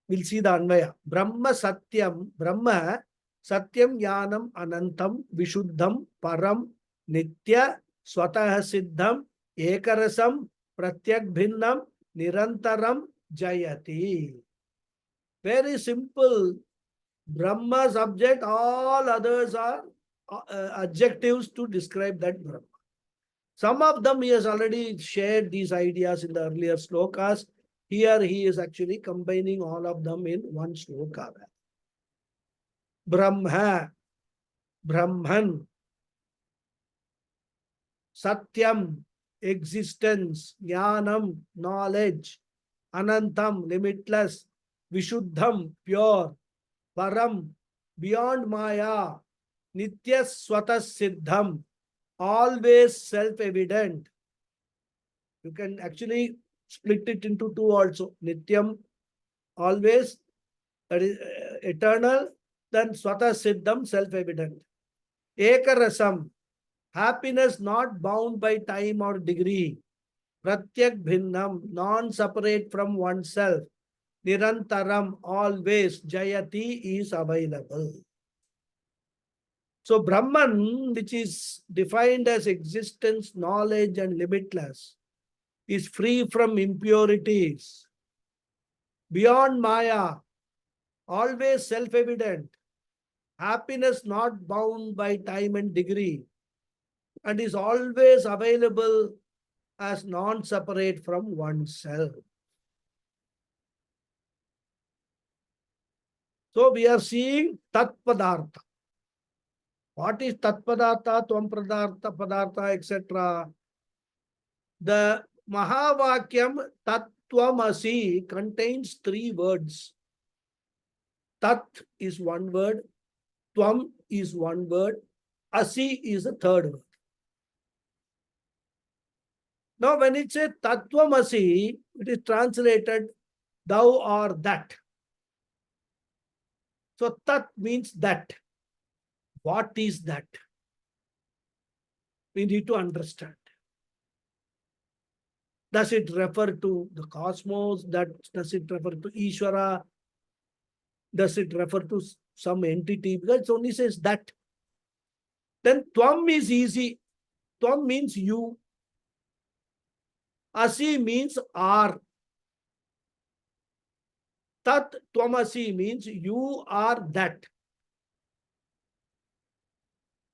Speaker 1: We'll see the Anvaya. Brahma Satyam, Brahma Satyam Jnanam Anantam Vishuddham Param Nitya Swatah Siddham Ekarasam Pratyak Bhinnam Nirantaram Jayati. Very simple. Brahma subject, all others are adjectives to describe that Brahma. Some of them he has already shared these ideas in the earlier slokas. Here he is actually combining all of them in one sloka. Brahma, Brahman, Satyam, existence, Jnanam, knowledge, Anantam, limitless, Vishuddham, pure, Param, beyond Maya, Nitya Swatah Siddham, always self-evident. You can actually split it into two also. Nityam, always, that is eternal. Then Swatah Siddham, self-evident. Ekarasam, happiness not bound by time or degree. Pratyak Bhinnam, non-separate from oneself. Nirantaram, always. Jayati is available. So Brahman, which is defined as existence, knowledge, and limitless, is free from impurities, beyond Maya, always self-evident, happiness not bound by time and degree, and is always available as non-separate from oneself. So we are seeing Tat Padartha. What is Tat Padartha, Tvam Padartha, etc.? The Mahavakyam Tattvamasi contains 3 words. Tat is 1 word, Tvam is 1 word, Asi is a 3rd word. Now, when it says Tattvamasi, it is translated thou or that. So, Tat means that. What is that? We need to understand. Does it refer to the cosmos? Does it refer to Ishvara? Does it refer to some entity? Because it only says that. Then Tvam is easy. Tvam means you. Asi means are. Tat Tvamasi means you are that.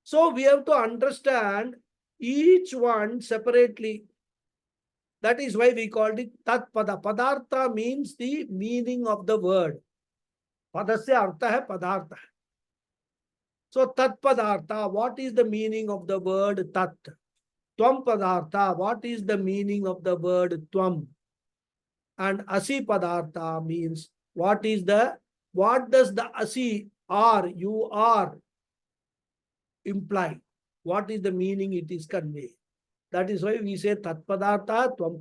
Speaker 1: So we have to understand each one separately. That is why we called it Tat Pada. Padartha means the meaning of the word. Padasya artha hai padartha. So Tat Padartha, what is the meaning of the word Tat? Tvam Padartha, what is the meaning of the word Tvam? And Asi Padartha means what does the Asi are, you are imply? What is the meaning it is conveyed? That is why we say Tat Padartha, Tvam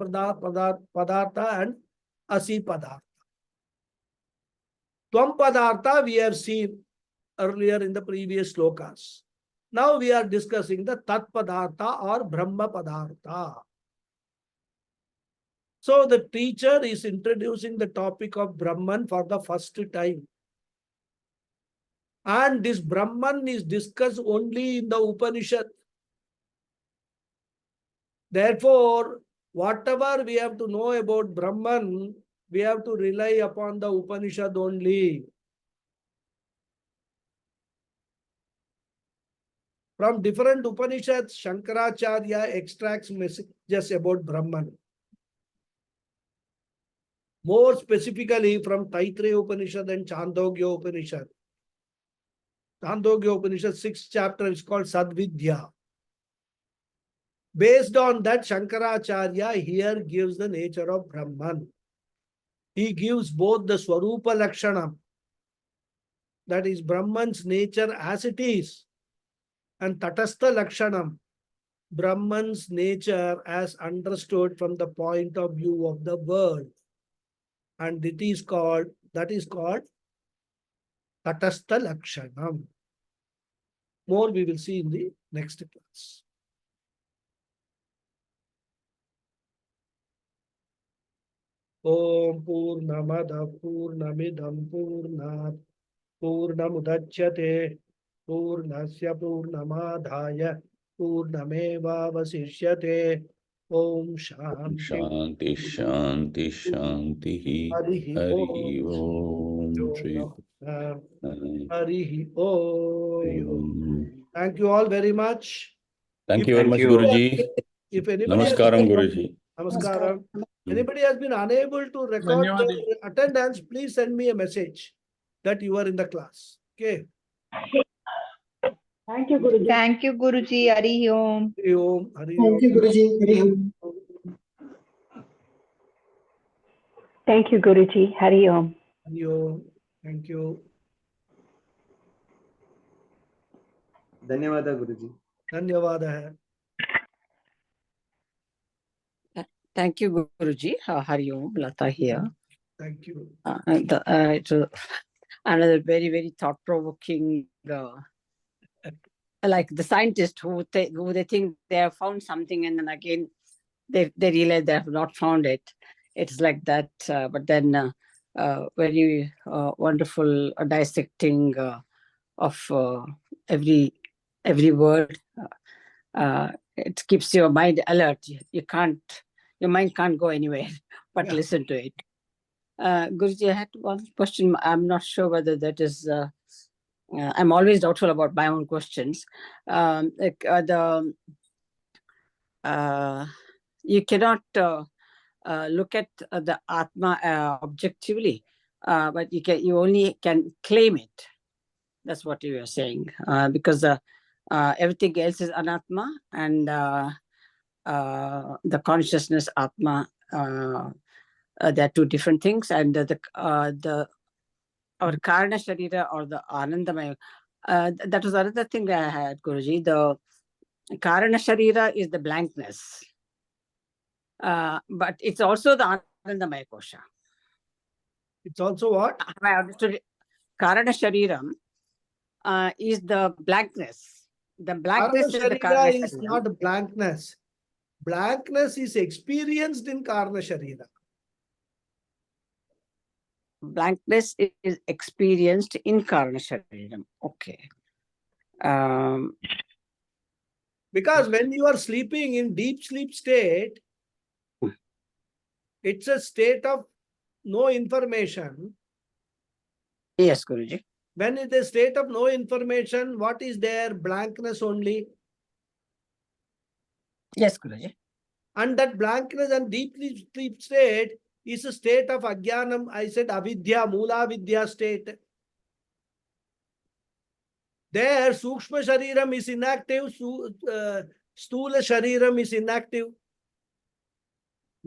Speaker 1: Padartha and Asi Padartha. Tvam Padartha we have seen earlier in the previous slokas. Now we are discussing the Tat Padartha or Brahma Padartha. So the teacher is introducing the topic of Brahman for the first time. And this Brahman is discussed only in the Upanishad. Therefore, whatever we have to know about Brahman, we have to rely upon the Upanishad only. From different Upanishads, Shankaracharya extracts messages about Brahman. More specifically from Taittiriya Upanishad and Chandogya Upanishad. Chandogya Upanishad 6th chapter is called Sadvidya. Based on that, Shankaracharya here gives the nature of Brahman. He gives both the Swarupa Lakshanam, that is Brahman's nature as it is, and Tatastha Lakshanam, Brahman's nature as understood from the point of view of the world. And that is called Tatastha Lakshanam. More we will see in the next class. Om Purnamada Purnamidam Purnat Purnamudachyate Purnasya Purnamadhaya Purnameva Vasishyate. Om Shanti
Speaker 2: Shanti Shanti Hari Om Shri
Speaker 1: Hari Om. Thank you all very much.
Speaker 2: Thank you very much, Guruji.
Speaker 1: If anybody
Speaker 2: Namaskaram, Guruji.
Speaker 1: Namaskaram. Anybody has been unable to record the attendance, please send me a message that you are in the class. Okay.
Speaker 3: Thank you, Guruji.
Speaker 4: Thank you, Guruji. Hari Om.
Speaker 1: Hari Om. Hari
Speaker 3: Thank
Speaker 1: Om.
Speaker 3: you, Guruji. Hari Om. Thank you, Guruji. Hari Om.
Speaker 1: Hari Om. Thank you.
Speaker 5: धन्यवाद गुरुजी.
Speaker 1: धन्यवाद.
Speaker 6: Thank you, Guruji. Hari Om. Lata here.
Speaker 1: Thank you.
Speaker 6: It's another very, very thought-provoking, like the scientists who they think they have found something and then again they realize they have not found it. It's like that. But then very wonderful dissecting of every word. It keeps your mind alert. Your mind can't go anywhere but listen to it. Guruji, I had one question. I'm not sure whether that is. I'm always doubtful about my own questions. You cannot look at the Atma objectively. but you only can claim it. That's what you are saying, because everything else is anatma, and the consciousness atma. They are two different things, and our karana sharira or the anandamaya. That was another thing that I had, Guruji. The karana sharira is the blankness, but it's also the anandamaya kosha.
Speaker 1: It's also what?
Speaker 6: Have I understood it? Karana shariram is the blankness. The blankness
Speaker 1: Karana
Speaker 6: is the
Speaker 1: Sharira
Speaker 6: karana
Speaker 1: is
Speaker 6: shariram.
Speaker 1: not blankness. Blankness is experienced in Karana Sharira.
Speaker 6: Blankness is experienced in karana shariram. Okay.
Speaker 1: Because when you are sleeping in deep sleep state, it's a state of no information.
Speaker 6: Yes, Guruji.
Speaker 1: When it is a state of no information, what is there? Blankness only.
Speaker 6: Yes, Guruji.
Speaker 1: And that blankness and deep sleep state is a state of ajnanam. I said avidya, mula vidya state. There, sukshma shariram is inactive, stula shariram is inactive.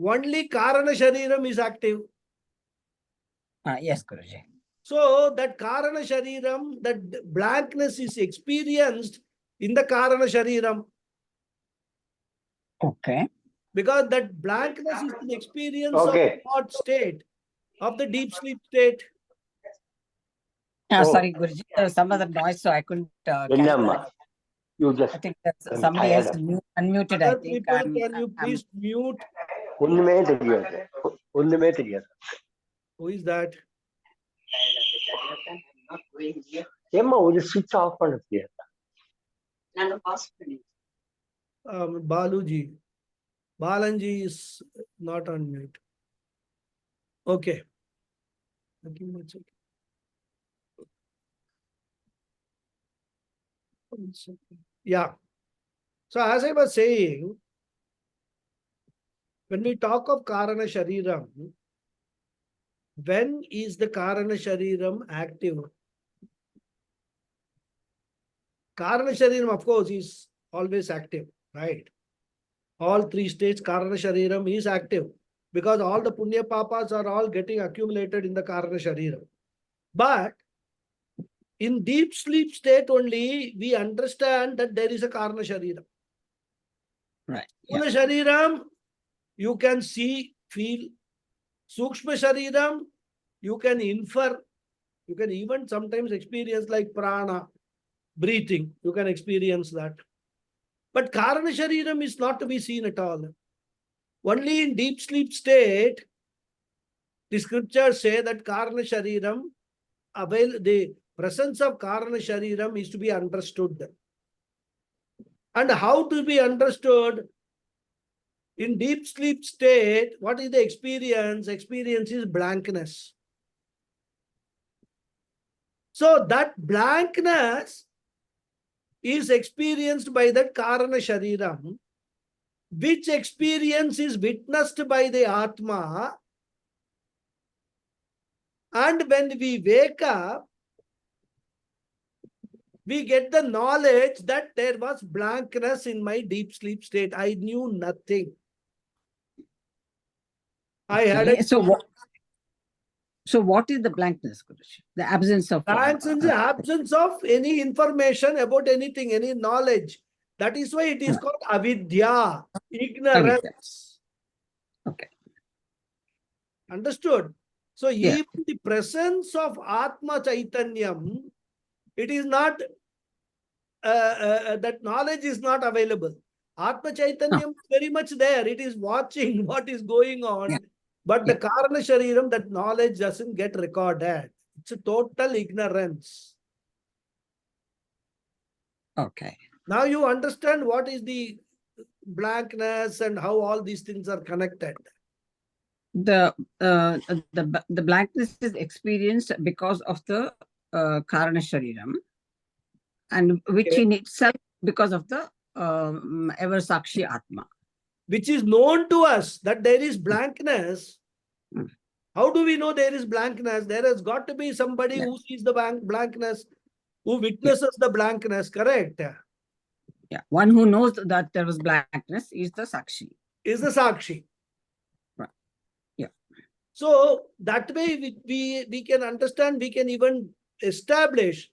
Speaker 1: Only karana shariram is active.
Speaker 6: Yes, Guruji.
Speaker 1: So that karana shariram, that blankness is experienced in the karana shariram.
Speaker 6: Okay.
Speaker 1: Because that blankness is an experience of
Speaker 5: Okay.
Speaker 1: what state? Of the deep sleep state.
Speaker 5: Oh.
Speaker 6: Sorry, Guruji. There was some other noise, so I couldn't catch
Speaker 5: Vennamma,
Speaker 6: that.
Speaker 5: you just
Speaker 6: I think that's
Speaker 5: I'm
Speaker 6: somebody
Speaker 5: tired
Speaker 6: else
Speaker 5: of
Speaker 6: unmuted. I
Speaker 1: Other
Speaker 6: think
Speaker 1: people, can you please mute?
Speaker 5: ஒண்ணுமே தெரியாது ஒண்ணுமே தெரியாது
Speaker 1: Who is that?
Speaker 5: ஏம்மா ஒரு சுவிட்ச் of பண்ண தெரியாது
Speaker 1: Baluji. Balanji is not on mute. Okay. Yeah. So as I was saying, when we talk of Karana Shariram, when is the Karana Shariram active? Karana Shariram, of course, is always active, right? All three states, Karana Shariram is active because all the Punya Papas are all getting accumulated in the Karana Shariram. But in deep sleep state only, we understand that there is a Karana Shariram.
Speaker 6: Right.
Speaker 1: Puna Shariram, you can see, feel. Sukshma Shariram, you can infer. You can even sometimes experience like prana, breathing. You can experience that. But Karana Shariram is not to be seen at all. Only in deep sleep state, the scriptures say that Karana Shariram, the presence of Karana Shariram is to be understood. And how to be understood? In deep sleep state, what is the experience? Experience is blankness. So that blankness is experienced by that Karana Shariram, which experience is witnessed by the Atma. And when we wake up, we get the knowledge that there was blankness in my deep sleep state. I knew nothing. I had a
Speaker 6: So what is the blankness, Guruji? The absence of
Speaker 1: blankness, the absence of any information about anything, any knowledge. That is why it is called avidya, ignorance.
Speaker 6: Okay.
Speaker 1: Understood? So
Speaker 6: Yeah.
Speaker 1: even the presence of Atma Chaitanyam, it is not, that knowledge is not available. Atma Chaitanyam is very much there. It is watching what is going on.
Speaker 6: Yeah.
Speaker 1: But the Karana Shariram, that knowledge doesn't get recorded. It's a total ignorance.
Speaker 6: Okay.
Speaker 1: Now you understand what is the blankness and how all these things are connected.
Speaker 6: The blankness is experienced because of the Karana Shariram, and which in itself because of the ever Sakshi Atma.
Speaker 1: Which is known to us that there is blankness. How do we know there is blankness? There has got to be somebody
Speaker 6: Yeah.
Speaker 1: who sees the blankness, who witnesses the blankness, correct?
Speaker 6: Yeah. One who knows that there was blackness is the Sakshi.
Speaker 1: Is the Sakshi.
Speaker 6: Right. Yeah.
Speaker 1: So that way we can understand, we can even establish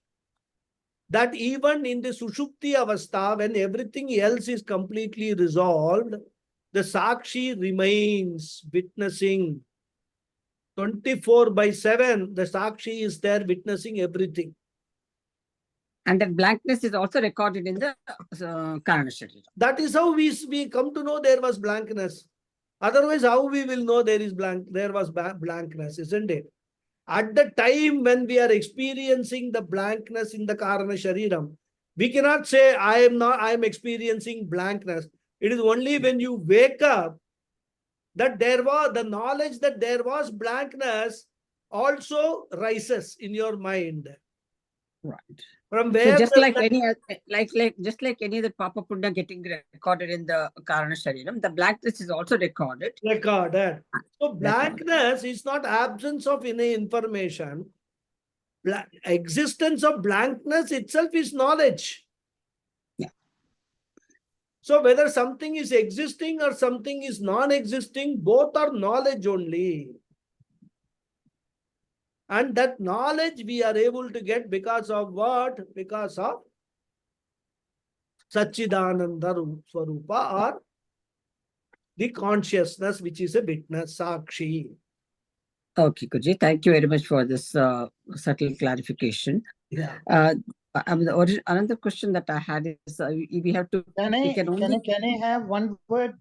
Speaker 1: that even in the Sushupti Avastha, when everything else is completely resolved, the Sakshi remains witnessing 24/7. The Sakshi is there witnessing everything.
Speaker 6: And that blankness is also recorded in the Karana Sharira.
Speaker 1: That is how we come to know there was blankness. Otherwise, how we will know there was blankness, isn't it? At the time when we are experiencing the blankness in the Karana Shariram, we cannot say, I am experiencing blankness. It is only when you wake up that there was the knowledge that there was blankness also rises in your mind.
Speaker 6: Right.
Speaker 1: From
Speaker 6: So
Speaker 1: where
Speaker 6: just like any just like any other Papa Punya getting recorded in the Karana Shariram, the blankness is also recorded.
Speaker 1: Recorded. So blankness is not absence of any information. Existence of blankness itself is knowledge.
Speaker 6: Yeah.
Speaker 1: So whether something is existing or something is non-existing, both are knowledge only. And that knowledge we are able to get because of what? Because of Satchidananda Swarupa, or the consciousness which is a witness, Sakshi.
Speaker 6: Okay, Guruji, thank you very much for this subtle clarification.
Speaker 1: Yeah.
Speaker 6: Another question that I had is we have to.
Speaker 7: Can I have one word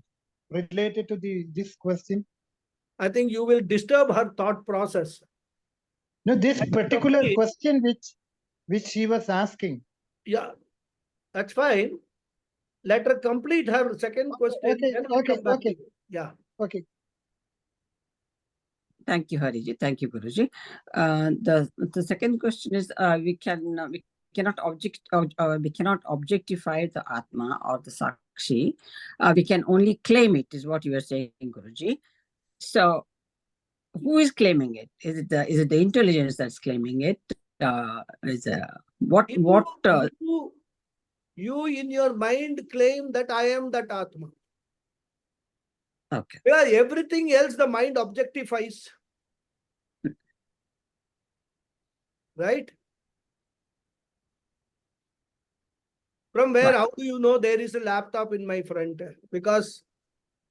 Speaker 7: related to this question?
Speaker 1: I think you will disturb her thought process.
Speaker 7: No, this particular question which she was asking.
Speaker 1: Yeah, that's fine. Let her complete her second question.
Speaker 7: Okay.
Speaker 1: Yeah.
Speaker 7: Okay.
Speaker 6: Thank you, Hariji. Thank you, Guruji. The second question is we cannot objectify the Atma or the Sakshi. We can only claim it, is what you are saying, Guruji. So, who is claiming it? Is it the intelligence that's claiming it?
Speaker 1: You in your mind claim that I am that Atma.
Speaker 6: Okay.
Speaker 1: Because everything else the mind objectifies. Right? From where,
Speaker 6: Right.
Speaker 1: how do you know there is a laptop in my front? Because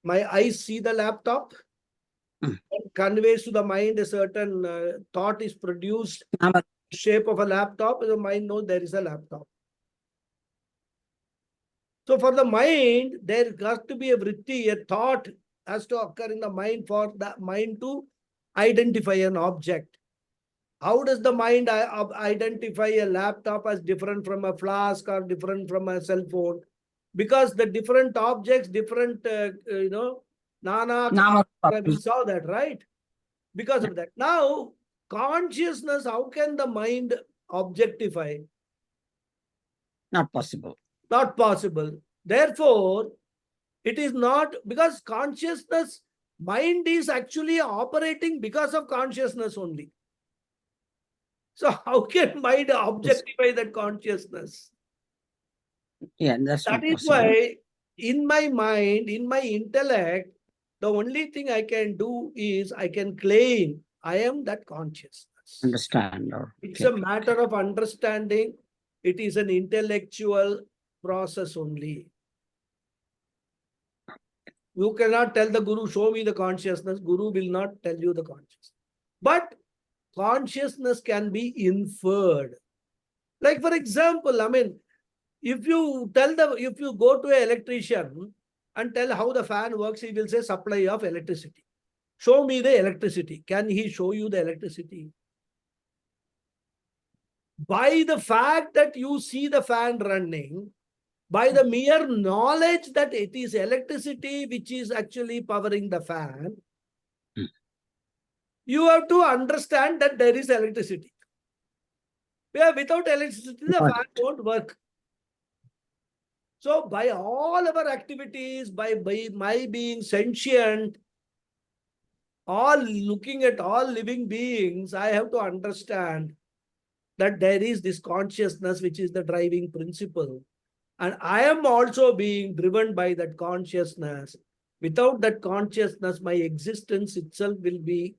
Speaker 1: my eyes see the laptop and conveys to the mind a certain thought is produced, shape of a laptop, the mind knows there is a laptop. So for the mind, there has to be a vritti, a thought has to occur in the mind for the mind to identify an object. How does the mind identify a laptop as different from a flask or different from a cell phone? Because the different objects, different, Nana, we saw that, right? Because of that. Now, consciousness, how can the mind objectify?
Speaker 6: Not possible.
Speaker 1: Not possible. Therefore, it is not, because consciousness, mind is actually operating because of consciousness only. So how can mind objectify that consciousness?
Speaker 6: Yeah, that's
Speaker 1: that
Speaker 6: not
Speaker 1: is
Speaker 6: possible.
Speaker 1: Why in my mind, in my intellect, the only thing I can do is I can claim I am that consciousness.
Speaker 6: Understand.
Speaker 1: It's a matter of understanding. It is an intellectual process only. You cannot tell the Guru, show me the consciousness. Guru will not tell you the consciousness. But consciousness can be inferred. Like for example, I mean, if you go to an electrician and tell how the fan works, he will say supply of electricity. Show me the electricity. Can he show you the electricity? By the fact that you see the fan running, by the mere knowledge that it is electricity which is actually powering the fan, you have to understand that there is electricity. Without electricity, the fan won't work. So by all our activities, by my being sentient, all looking at all living beings, I have to understand that there is this consciousness which is the driving principle. And I am also being driven by that consciousness. Without that consciousness, my existence itself will be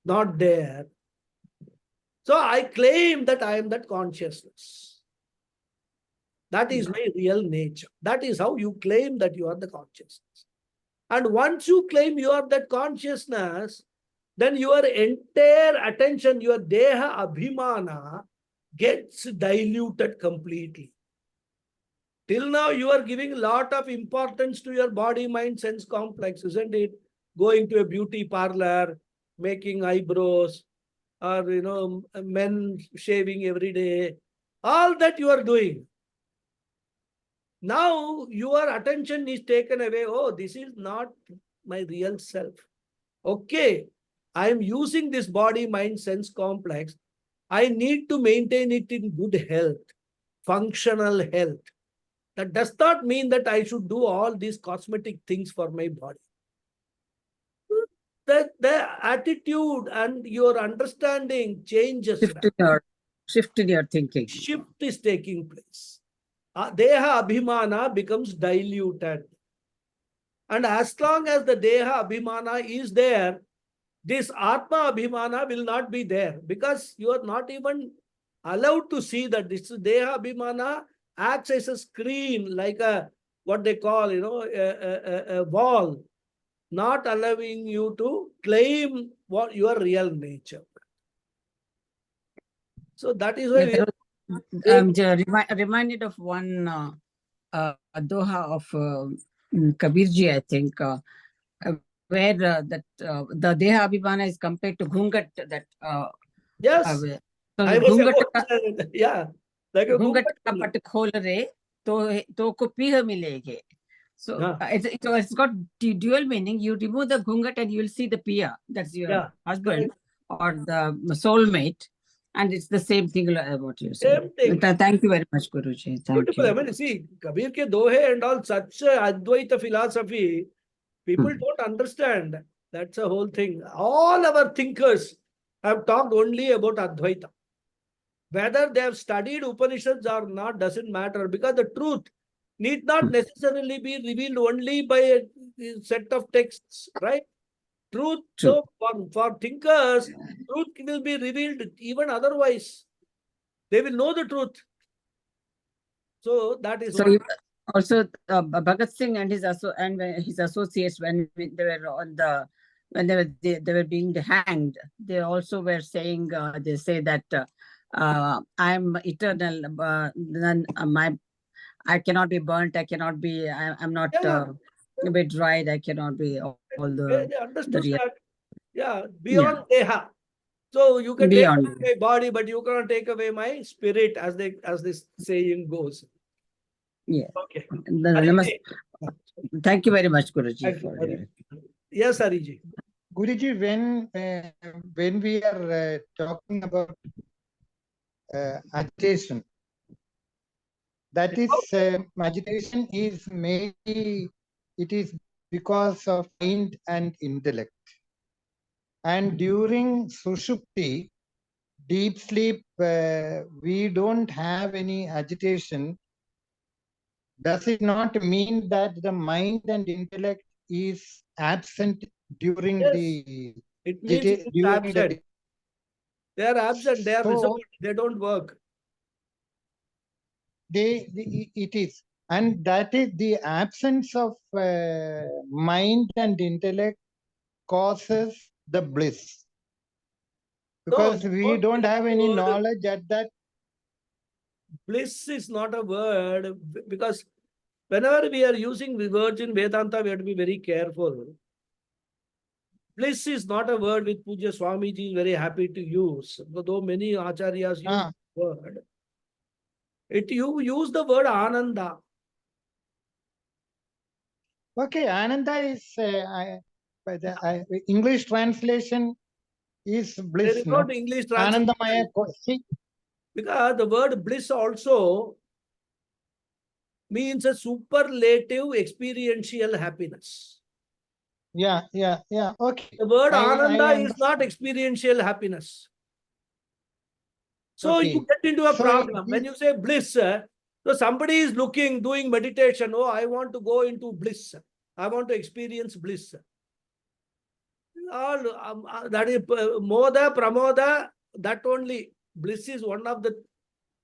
Speaker 1: not there. So I claim that I am that consciousness. That is my real nature. That is how you claim that you are the consciousness. And once you claim you are that consciousness, then your entire attention, your deha abhimana gets diluted completely. Till now, you are giving a lot of importance to your body, mind, sense complex, isn't it? Going to a beauty parlor, making eyebrows, or men shaving every day. All that you are doing. Now your attention is taken away. Oh, this is not my real self. Okay, I am using this body, mind, sense complex. I need to maintain it in good health, functional health. That does not mean that I should do all these cosmetic things for my body. The attitude and your understanding changes.
Speaker 6: Shift in your thinking.
Speaker 1: Shift is taking place. Deha abhimana becomes diluted. And as long as the deha abhimana is there, this atma abhimana will not be there, because you are not even allowed to see that this deha abhimana acts as a screen, like a what they call a wall, not allowing you to claim what your real nature. So that is why
Speaker 6: I'm reminded of one doha of Kabirji, I think, where the deha abhimana is compared to ghungat. That
Speaker 1: yes,
Speaker 6: so
Speaker 1: I was about yeah, like a
Speaker 6: ghungat ka pat khol re to ko pih milege. So
Speaker 1: yeah.
Speaker 6: it's got dual meaning. You remove the ghungat and you will see the pia. That's your husband or the soulmate. And it's the same thing what you're saying.
Speaker 1: Same thing.
Speaker 6: Thank you very much, Guruji. Thank
Speaker 1: Beautiful.
Speaker 6: you.
Speaker 1: I mean, see, Kabir ke dohe and all such Advaita philosophy, people don't understand. That's the whole thing. All our thinkers have talked only about Advaita. Whether they have studied Upanishads or not doesn't matter, because the truth need not necessarily be revealed only by a set of texts, right? Truth, so for thinkers, truth will be revealed even otherwise. They will know the truth. So that is what.
Speaker 6: Also, Bhagat Singh and his associates, when they were on they were being hanged, they also were saying, they say that I'm eternal. I cannot be burnt. I cannot be. I'm not a bit dried. I cannot be all the.
Speaker 1: They understood
Speaker 6: the
Speaker 1: that. Yeah, beyond deha. So you can take away my body, but you cannot take away my spirit, as this saying goes.
Speaker 6: Yeah.
Speaker 1: Okay.
Speaker 6: Thank you very much, Guruji.
Speaker 1: Yes, Hariji.
Speaker 7: Guruji, when we are talking about agitation, that is agitation is mainly it is because of mind and intellect. And during sushupti, deep sleep, we don't have any agitation. Does it not mean that the mind and intellect is absent during the?
Speaker 1: It means it is absent. They are absent. They are visible. They don't work.
Speaker 7: It is, and that is the absence of mind and intellect causes the bliss, because we don't have any knowledge at that.
Speaker 1: Bliss is not a word, because whenever we are using the words in Vedanta, we have to be very careful. Bliss is not a word which Puja Swamiji is very happy to use, though many acharyas use the word. You use the word Ananda.
Speaker 7: Okay, Ananda is the English translation is bliss.
Speaker 1: There is not English translation.
Speaker 7: Anandamaya.
Speaker 1: Because the word bliss also means a superlative experiential happiness.
Speaker 7: Yeah. Okay.
Speaker 1: The word
Speaker 7: I
Speaker 1: Ananda is
Speaker 7: understand.
Speaker 1: not experiential happiness. So
Speaker 7: Okay.
Speaker 1: you get into a
Speaker 7: So
Speaker 1: problem. When you say bliss, so somebody is looking, doing meditation. Oh, I want to go into bliss. I want to experience bliss. All that is moda, pramoda, that only. Bliss is one of the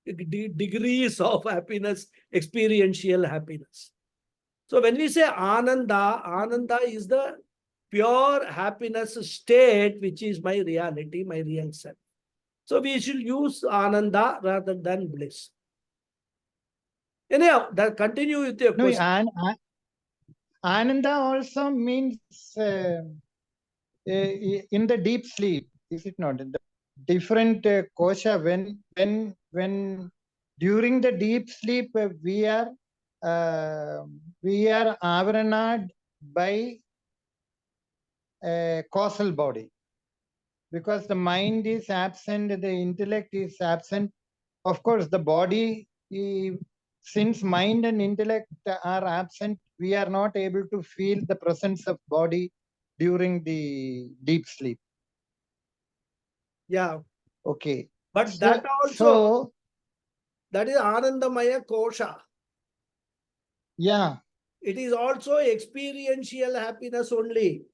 Speaker 1: degrees of happiness, experiential happiness. So when we say Ananda, Ananda is the pure happiness state, which is my reality, my real self. So we should use Ananda rather than bliss. Anyhow, that continue with your
Speaker 7: no,
Speaker 1: question.
Speaker 7: Ananda also means in the deep sleep, is it not? The different kosha, when during the deep sleep we are avaranad by causal body, because the mind is absent, the intellect is absent. Of course, the body, since mind and intellect are absent, we are not able to feel the presence of body during the deep sleep.
Speaker 1: Yeah.
Speaker 7: Okay.
Speaker 1: But that also, that is Anandamaya Kosha.
Speaker 7: Yeah.
Speaker 1: It is also experiential happiness only.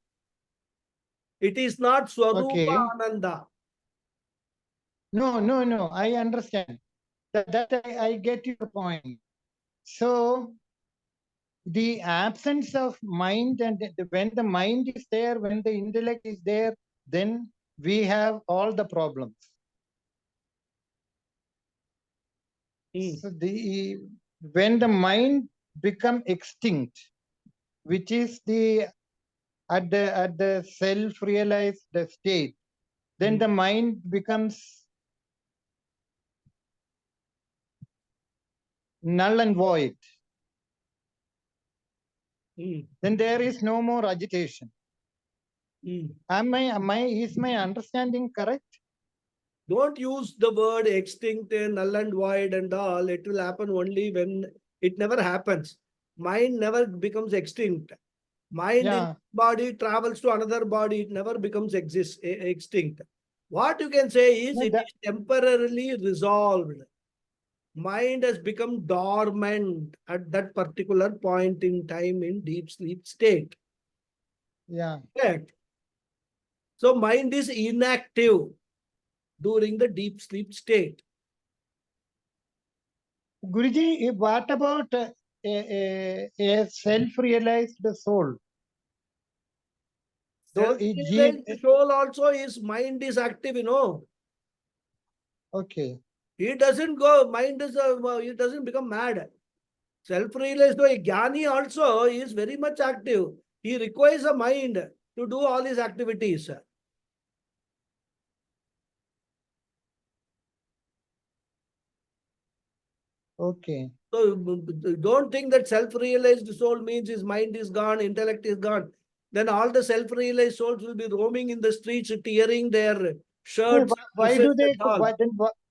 Speaker 1: It is not Swarupa
Speaker 7: Okay.
Speaker 1: Ananda.
Speaker 7: No. I understand. That I get your point. So the absence of mind, and when the mind is there, when the intellect is there, then we have all the problems. So when the mind become extinct, which is the at the self-realized state, then the mind becomes null and void. Then there is no more agitation. Is my understanding correct?
Speaker 1: Don't use the word extinct, null and void and all. It will happen only when it never happens. Mind never becomes extinct. Mind in body travels to another body. It never becomes extinct. What you can say is it is temporarily resolved. Mind has become dormant at that particular point in time in deep sleep state.
Speaker 7: Yeah.
Speaker 1: Correct. So mind is inactive during the deep sleep state.
Speaker 7: Guruji, what about a self-realized soul?
Speaker 1: Self-realized soul also is mind is active, you know.
Speaker 7: Okay.
Speaker 1: He doesn't go, mind is, he doesn't become mad. Self-realized, though, a Jnani also is very much active. He requires a mind to do all his activities.
Speaker 7: Okay.
Speaker 1: So don't think that self-realized soul means his mind is gone, intellect is gone. Then all the self-realized souls will be roaming in the streets, tearing their shirts.
Speaker 7: Why do they?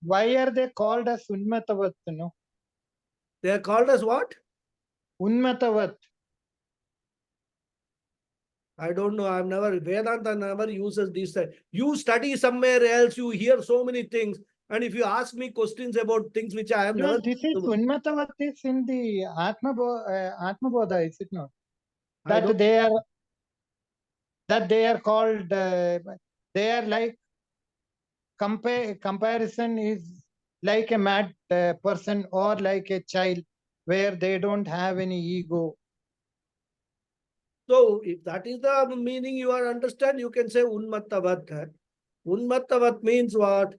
Speaker 7: Why are they called as Unmatavat? No.
Speaker 1: They are called as what?
Speaker 7: Unmatavat.
Speaker 1: I don't know. I've never, Vedanta never uses these. You study somewhere else, you hear so many things. And if you ask me questions about things which I have never.
Speaker 7: This is Unmatavat is in the Atmabodha, is it not? That they are called, they are like, comparison is like a mad person or like a child where they don't have any ego.
Speaker 1: So if that is the meaning you are understand, you can say Unmattavat. Unmattavat means what?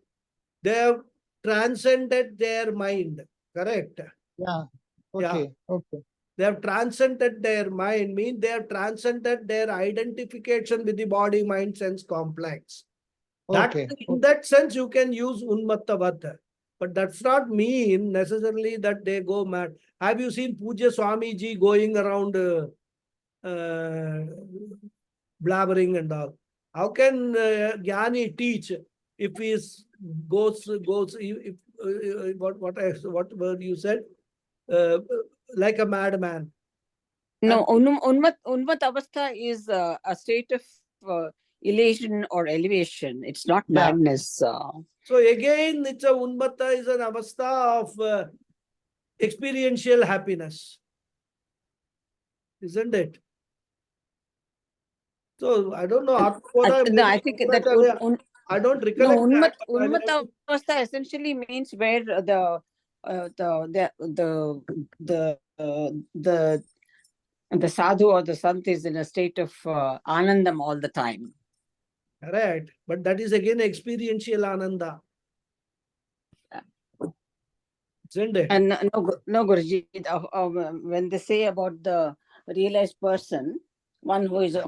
Speaker 1: They have transcended their mind. Correct?
Speaker 7: Yeah. Okay.
Speaker 1: Yeah. Okay. They have transcended their mind, means they have transcended their identification with the body, mind, sense complex.
Speaker 7: Okay.
Speaker 1: In that sense, you can use Unmattavat. But that's not mean necessarily that they go mad. Have you seen Puja Swamiji going around blabbering and all? How can Jnani teach if he goes if what word you said, like a madman?
Speaker 6: No, Unmat Avastha is a state of elation or elevation. It's not
Speaker 7: Yeah.
Speaker 6: madness.
Speaker 1: So again, it's a Unmatta is an avastha of experiential happiness. Isn't it? So I don't know.
Speaker 6: No, I think that
Speaker 1: I don't
Speaker 6: no,
Speaker 1: recollect that.
Speaker 6: Unmat Avastha essentially means where the sadhu or the sant is in a state of anandam all the time.
Speaker 1: Correct. But that is again experiential ananda. Isn't it?
Speaker 6: And no, Guruji, when they say about the realized person, one who is there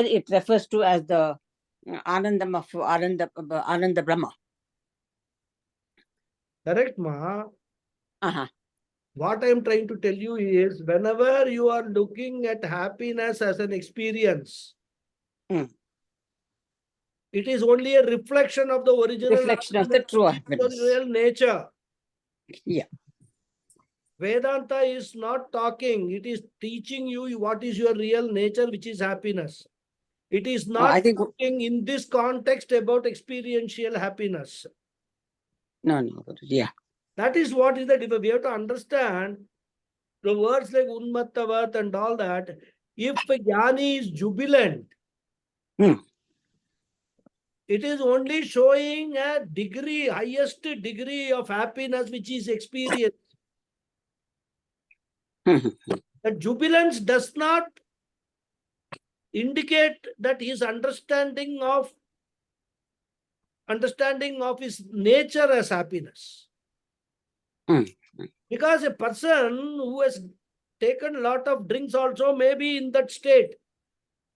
Speaker 6: it refers to as the anandam of Ananda Brahma.
Speaker 1: Correct, Ma.
Speaker 6: Uh-huh.
Speaker 1: What I am trying to tell you is whenever you are looking at happiness as an experience, it is only a reflection of the original
Speaker 6: Reflection of the true happiness.
Speaker 1: real nature.
Speaker 6: Yeah.
Speaker 1: Vedanta is not talking, it is teaching you what is your real nature, which is happiness. It is not
Speaker 6: I think
Speaker 1: talking in this context about experiential happiness.
Speaker 6: no, Guruji, yeah.
Speaker 1: That is what is the difference. We have to understand the words like Unmattavat and all that. If a jnani is jubilant, it is only showing a degree, highest degree of happiness which is experienced. The jubilance does not indicate that his understanding of his nature as happiness. Because a person who has taken a lot of drinks also may be in that state.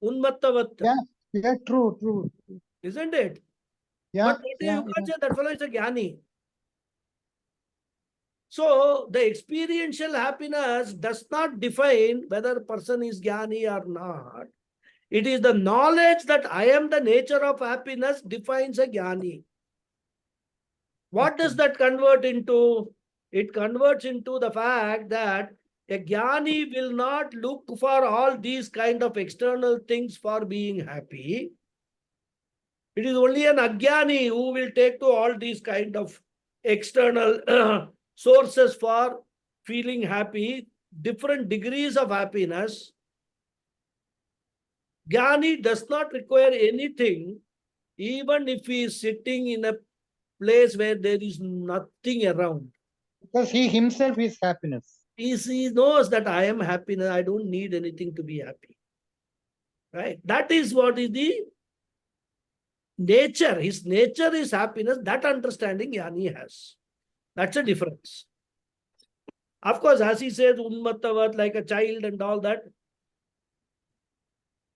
Speaker 1: Unmattavatta.
Speaker 7: Yeah, true.
Speaker 1: Isn't it?
Speaker 7: Yeah,
Speaker 1: But you can't say that fellow is a jnani. So the experiential happiness does not define whether a person is jnani or not. It is the knowledge that I am the nature of happiness defines a jnani. What does that convert into? It converts into the fact that a jnani will not look for all these kind of external things for being happy. It is only an ajnani who will take to all these kind of external sources for feeling happy, different degrees of happiness. Jnani does not require anything, even if he is sitting in a place where there is nothing around.
Speaker 7: Because he himself is happiness.
Speaker 1: He knows that I am happiness. I don't need anything to be happy. Right? That is what is the nature. His nature is happiness. That understanding jnani has. That's a difference. Of course, as he says, unmattavat, like a child and all that,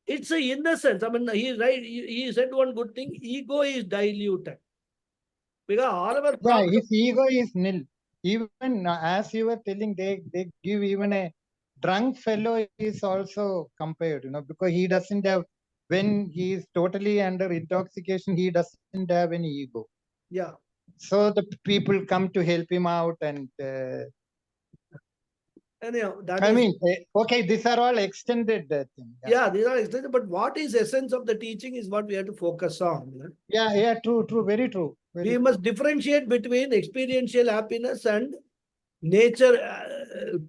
Speaker 1: it's a innocence. I mean, he said one good thing, ego is diluted. Because all of our problems,
Speaker 7: his ego is nil. Even as you were telling, they give even a drunk fellow is also compared, because he doesn't have, when he is totally under intoxication, he doesn't have any ego.
Speaker 1: Yeah.
Speaker 7: So the people come to help him out and
Speaker 1: anyhow,
Speaker 7: okay, these are all extended things.
Speaker 1: Yeah, these are extended, but what is essence of the teaching is what we have to focus on.
Speaker 7: Yeah, true, very true.
Speaker 1: We must differentiate between experiential happiness and nature,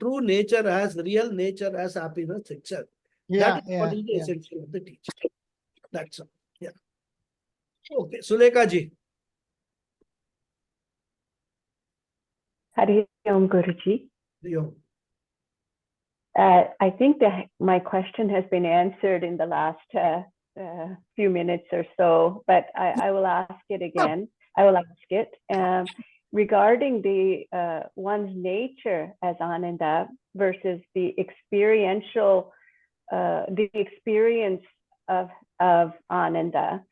Speaker 1: true nature as real nature as happiness itself. That is what is the essential of the teaching. That's all. Yeah. Okay, Sulekha ji.
Speaker 3: Hari Om Guruji. I think that my question has been answered in the last few minutes or so, but I will ask it again. I will ask it regarding the one's nature as Ananda versus the experiential, the experience of Ananda.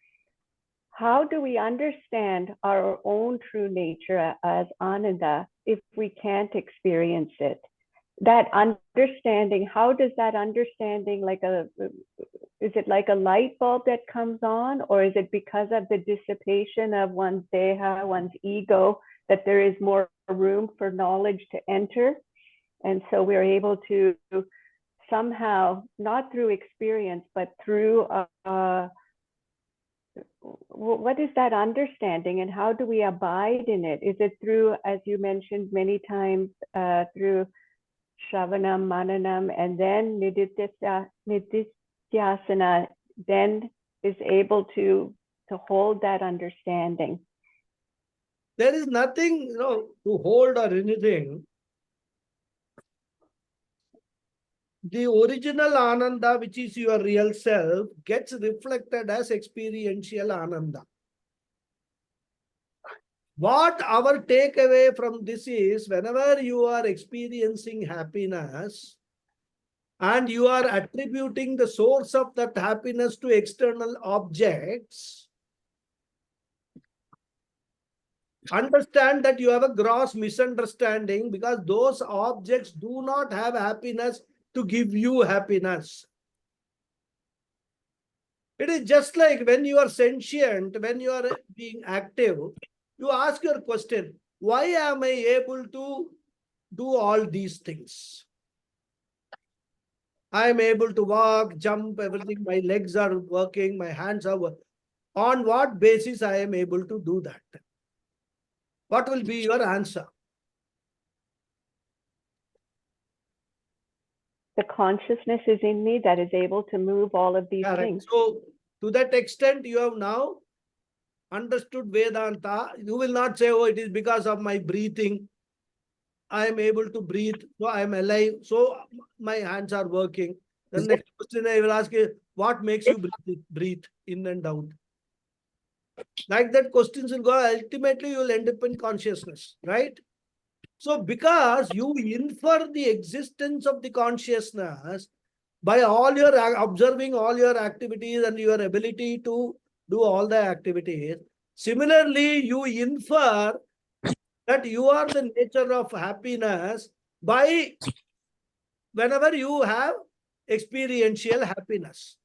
Speaker 3: How do we understand our own true nature as Ananda if we can't experience it? That understanding, how does that understanding is it like a light bulb that comes on, or is it because of the dissipation of one's deha, one's ego, that there is more room for knowledge to enter? And so we're able to somehow, not through experience, but through what is that understanding and how do we abide in it? Is it through, as you mentioned many times, through Shravanam, Mananam, and then Nididhyasana, then is able to hold that understanding?
Speaker 1: There is nothing, to hold or anything. The original Ananda, which is your real self, gets reflected as experiential Ananda. What our takeaway from this is, whenever you are experiencing happiness and you are attributing the source of that happiness to external objects, understand that you have a gross misunderstanding, because those objects do not have happiness to give you happiness. It is just like when you are sentient, when you are being active, you ask your question, why am I able to do all these things? I am able to walk, jump, everything. My legs are working, my hands are working. On what basis I am able to do that? What will be your answer?
Speaker 3: The consciousness is in me that is able to move all of these
Speaker 1: Correct.
Speaker 3: things.
Speaker 1: So, to that extent, you have now understood Vedanta. You will not say, oh, it is because of my breathing. I am able to breathe, so I am alive, so my hands are working. The next question I will ask is, what makes you breathe in and out? Like that, questions will go. Ultimately, you will end up in consciousness, right? So, because you infer the existence of the consciousness by all your observing all your activities and your ability to do all the activities, similarly, you infer that you are the nature of happiness by whenever you have experiential happiness.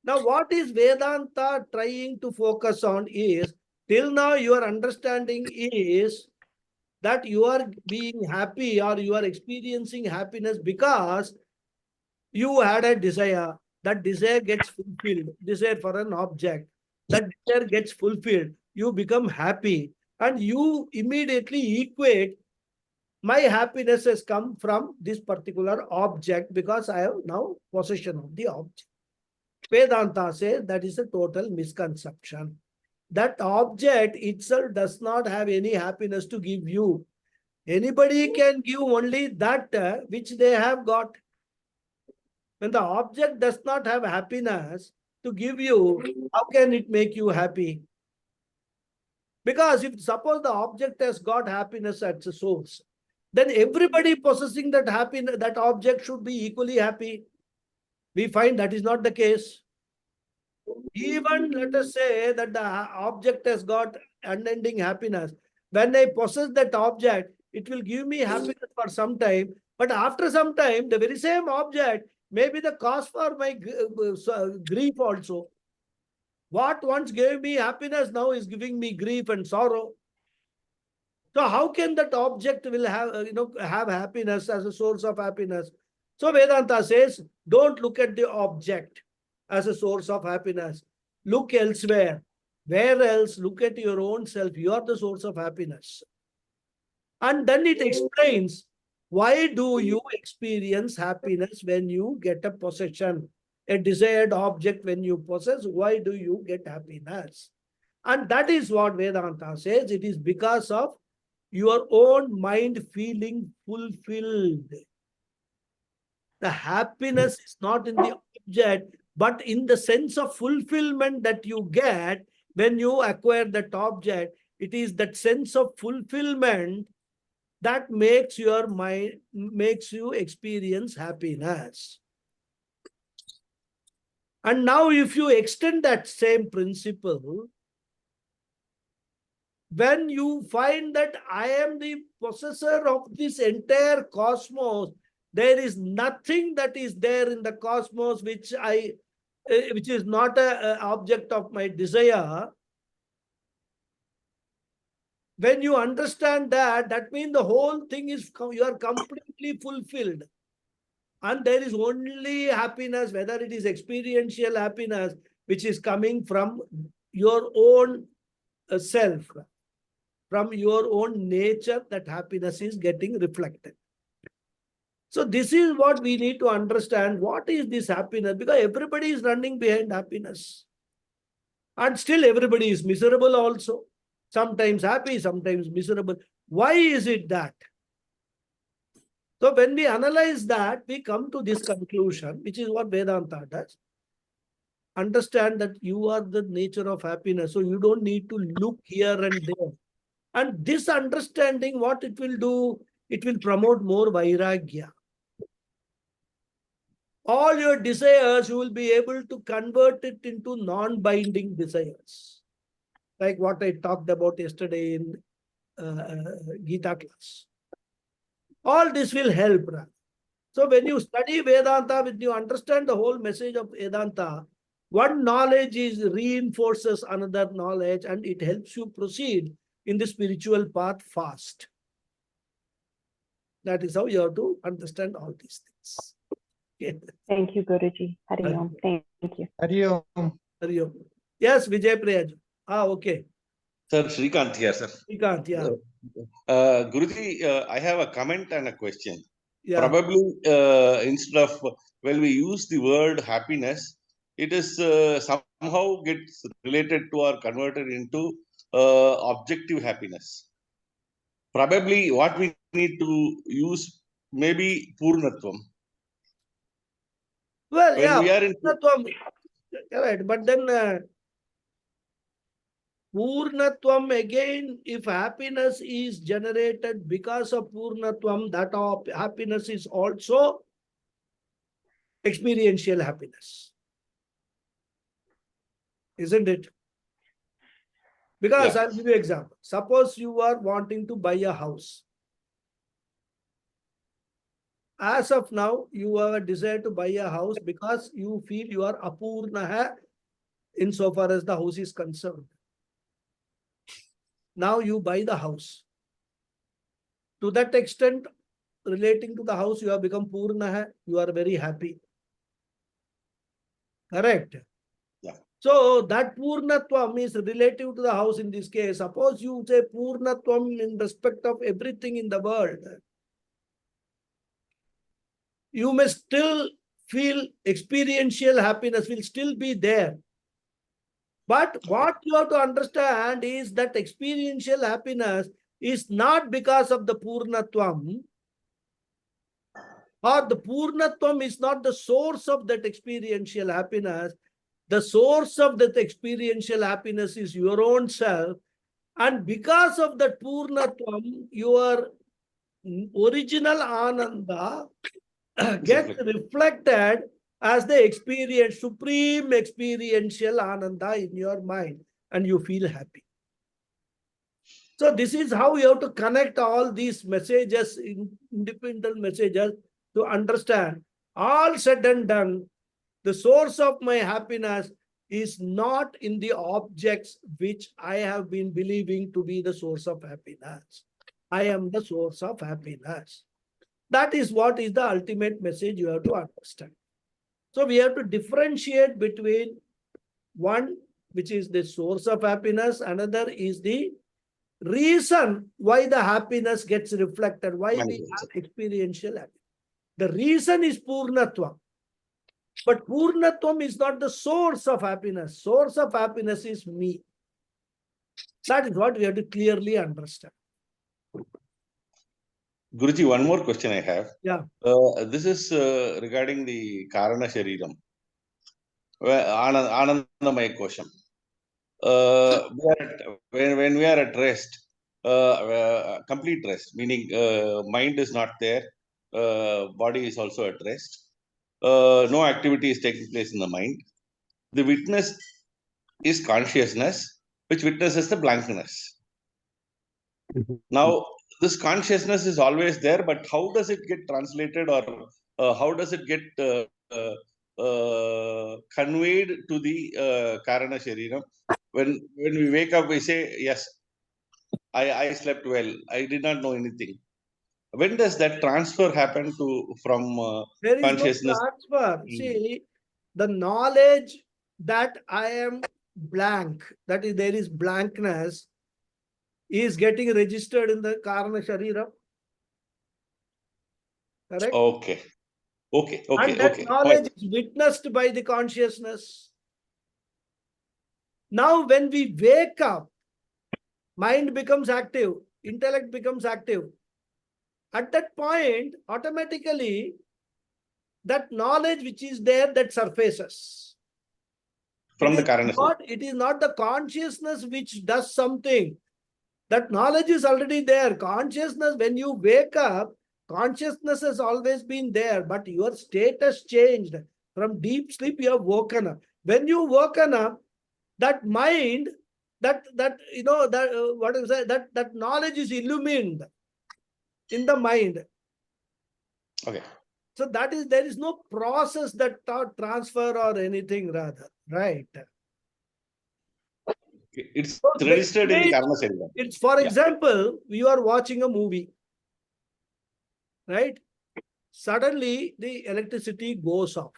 Speaker 1: Now, what is Vedanta trying to focus on is, till now your understanding is that you are being happy or you are experiencing happiness because you had a desire. That desire gets fulfilled. Desire for an object. That desire gets fulfilled. You become happy. And you immediately equate, my happiness has come from this particular object because I have now possession of the object. Vedanta says that is a total misconception. That object itself does not have any happiness to give you. Anybody can give only that which they have got. When the object does not have happiness to give you, how can it make you happy? Because if suppose the object has got happiness at the source, then everybody possessing that happiness, that object should be equally happy. We find that is not the case. Even let us say that the object has got unending happiness. When I possess that object, it will give me happiness for some time. But after some time, the very same object may be the cause for my grief also. What once gave me happiness now is giving me grief and sorrow. So how can that object will have have happiness as a source of happiness? So Vedanta says, don't look at the object as a source of happiness. Look elsewhere. Where else? Look at your own self. You are the source of happiness. And then it explains, why do you experience happiness when you get a possession, a desired object when you possess? Why do you get happiness? And that is what Vedanta says. It is because of your own mind feeling fulfilled. The happiness is not in the object, but in the sense of fulfillment that you get when you acquire that object. It is that sense of fulfillment that makes your mind, makes you experience happiness. And now if you extend that same principle, when you find that I am the possessor of this entire cosmos, there is nothing that is there in the cosmos which is not an object of my desire, When you understand that, that means the whole thing is, you are completely fulfilled. And there is only happiness, whether it is experiential happiness, which is coming from your own self, from your own nature, that happiness is getting reflected. So this is what we need to understand. What is this happiness? Because everybody is running behind happiness. And still everybody is miserable also. Sometimes happy, sometimes miserable. Why is it that? So when we analyze that, we come to this conclusion, which is what Vedanta does. Understand that you are the nature of happiness. So you don't need to look here and there. And this understanding, what it will do, it will promote more vairagya. All your desires, you will be able to convert it into non-binding desires. Like what I talked about yesterday in Gita class. All this will help. So when you study Vedanta, when you understand the whole message of Vedanta, one knowledge reinforces another knowledge, and it helps you proceed in the spiritual path fast. That is how you have to understand all these things. Okay.
Speaker 3: Thank you, Guruji. Hari Om. Thank you.
Speaker 7: Hari Om.
Speaker 1: Hari Om. Yes, Vijay Priyaj. Okay.
Speaker 8: Sir, Srikanth here, sir.
Speaker 1: Srikanth, yeah.
Speaker 8: Guruji, I have a comment and a question.
Speaker 1: Yeah.
Speaker 8: Probably instead of when we use the word happiness, it is somehow gets related to or converted into objective happiness. Probably what we need to use maybe Purnatvam.
Speaker 1: Well,
Speaker 8: When
Speaker 1: yeah,
Speaker 8: we are in
Speaker 1: Purnatvam, right, but then Purnatvam again, if happiness is generated because of Purnatvam, that happiness is also experiential happiness. Isn't it? Because
Speaker 8: Yeah.
Speaker 1: I'll give you an example. Suppose you are wanting to buy a house. As of now, you have a desire to buy a house because you feel you are apurna insofar as the house is concerned. Now you buy the house. To that extent, relating to the house, you have become purna. You are very happy. Correct?
Speaker 8: Yeah.
Speaker 1: So that purnatvam is relative to the house in this case. Suppose you say purnatvam in respect of everything in the world, you may still feel experiential happiness will still be there. But what you have to understand is that experiential happiness is not because of the purnatvam, or the purnatvam is not the source of that experiential happiness. The source of that experiential happiness is your own self. And because of that purnatvam, your original ananda gets reflected as the experience, supreme experiential ananda in your mind, and you feel happy. So this is how you have to connect all these messages, independent messages, to understand. All said and done, the source of my happiness is not in the objects which I have been believing to be the source of happiness. I am the source of happiness. That is what is the ultimate message you have to understand. So we have to differentiate between one, which is the source of happiness, another is the reason why the happiness gets reflected, why we have experiential happiness. The reason is Purnatvam. But Purnatvam is not the source of happiness. Source of happiness is me. That is what we have to clearly understand.
Speaker 8: Guruji, one more question I have.
Speaker 1: Yeah.
Speaker 8: This is regarding the Karana Shariram. Anandamaya Kosham. When we are at rest, complete rest, meaning mind is not there, body is also at rest, no activity is taking place in the mind. The witness is consciousness, which witnesses the blankness. Now, this consciousness is always there, but how does it get translated, or how does it get conveyed to the Karana Shariram? When we wake up, we say, yes, I slept well. I did not know anything. When does that transfer happen from
Speaker 1: There is no
Speaker 8: consciousness?
Speaker 1: transfer. See, the knowledge that I am blank, that is, there is blankness, is getting registered in the Karana Sharira. Correct?
Speaker 8: Okay.
Speaker 1: And that
Speaker 8: Okay.
Speaker 1: knowledge
Speaker 8: Fine.
Speaker 1: is witnessed by the consciousness. Now, when we wake up, mind becomes active, intellect becomes active. At that point, automatically, that knowledge which is there, that surfaces.
Speaker 8: From the Karana Sharira.
Speaker 1: It is not the consciousness which does something. That knowledge is already there. Consciousness, when you wake up, consciousness has always been there, but your state has changed. From deep sleep, you have woken up. When you woken up, that mind, that what is that knowledge is illumined in the mind.
Speaker 8: Okay.
Speaker 1: So that is, there is no process that transfer or anything rather, right?
Speaker 8: It's
Speaker 1: So the
Speaker 8: registered in the
Speaker 1: image,
Speaker 8: Karana Sharira.
Speaker 1: it's, for
Speaker 8: Yeah.
Speaker 1: example, you are watching a movie, right? Suddenly the electricity goes off.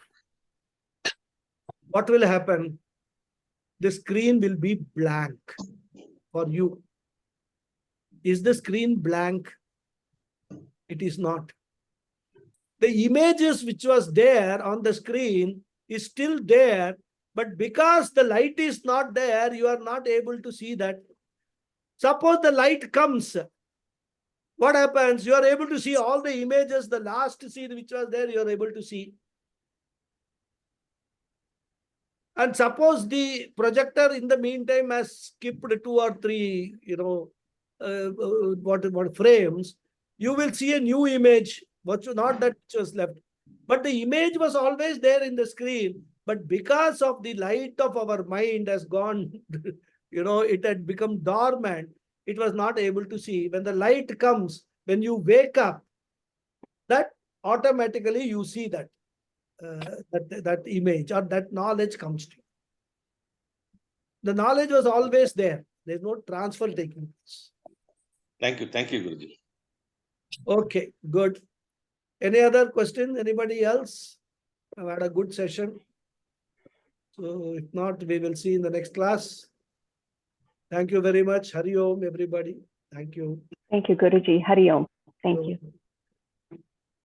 Speaker 1: What will happen? The screen will be blank for you. Is the screen blank? It is not. The images which was there on the screen is still there, but because the light is not there, you are not able to see that. Suppose the light comes, what happens? You are able to see all the images, the last scene which was there, you are able to see. And suppose the projector in the meantime has skipped 2 or 3, what frames, you will see a new image, not that which was left. But the image was always there in the screen. But because of the light of our mind has gone, it had become dormant, it was not able to see. When the light comes, when you wake up, that automatically you see that, that image or that knowledge comes to you. The knowledge was always there. There's no transfer taking place.
Speaker 8: Thank you, Guruji.
Speaker 1: Okay, good. Any other question? Anybody else? I've had a good session. So if not, we will see in the next class. Thank you very much. Hari Om, everybody. Thank you.
Speaker 3: Thank you, Guruji. Hari Om. Thank you.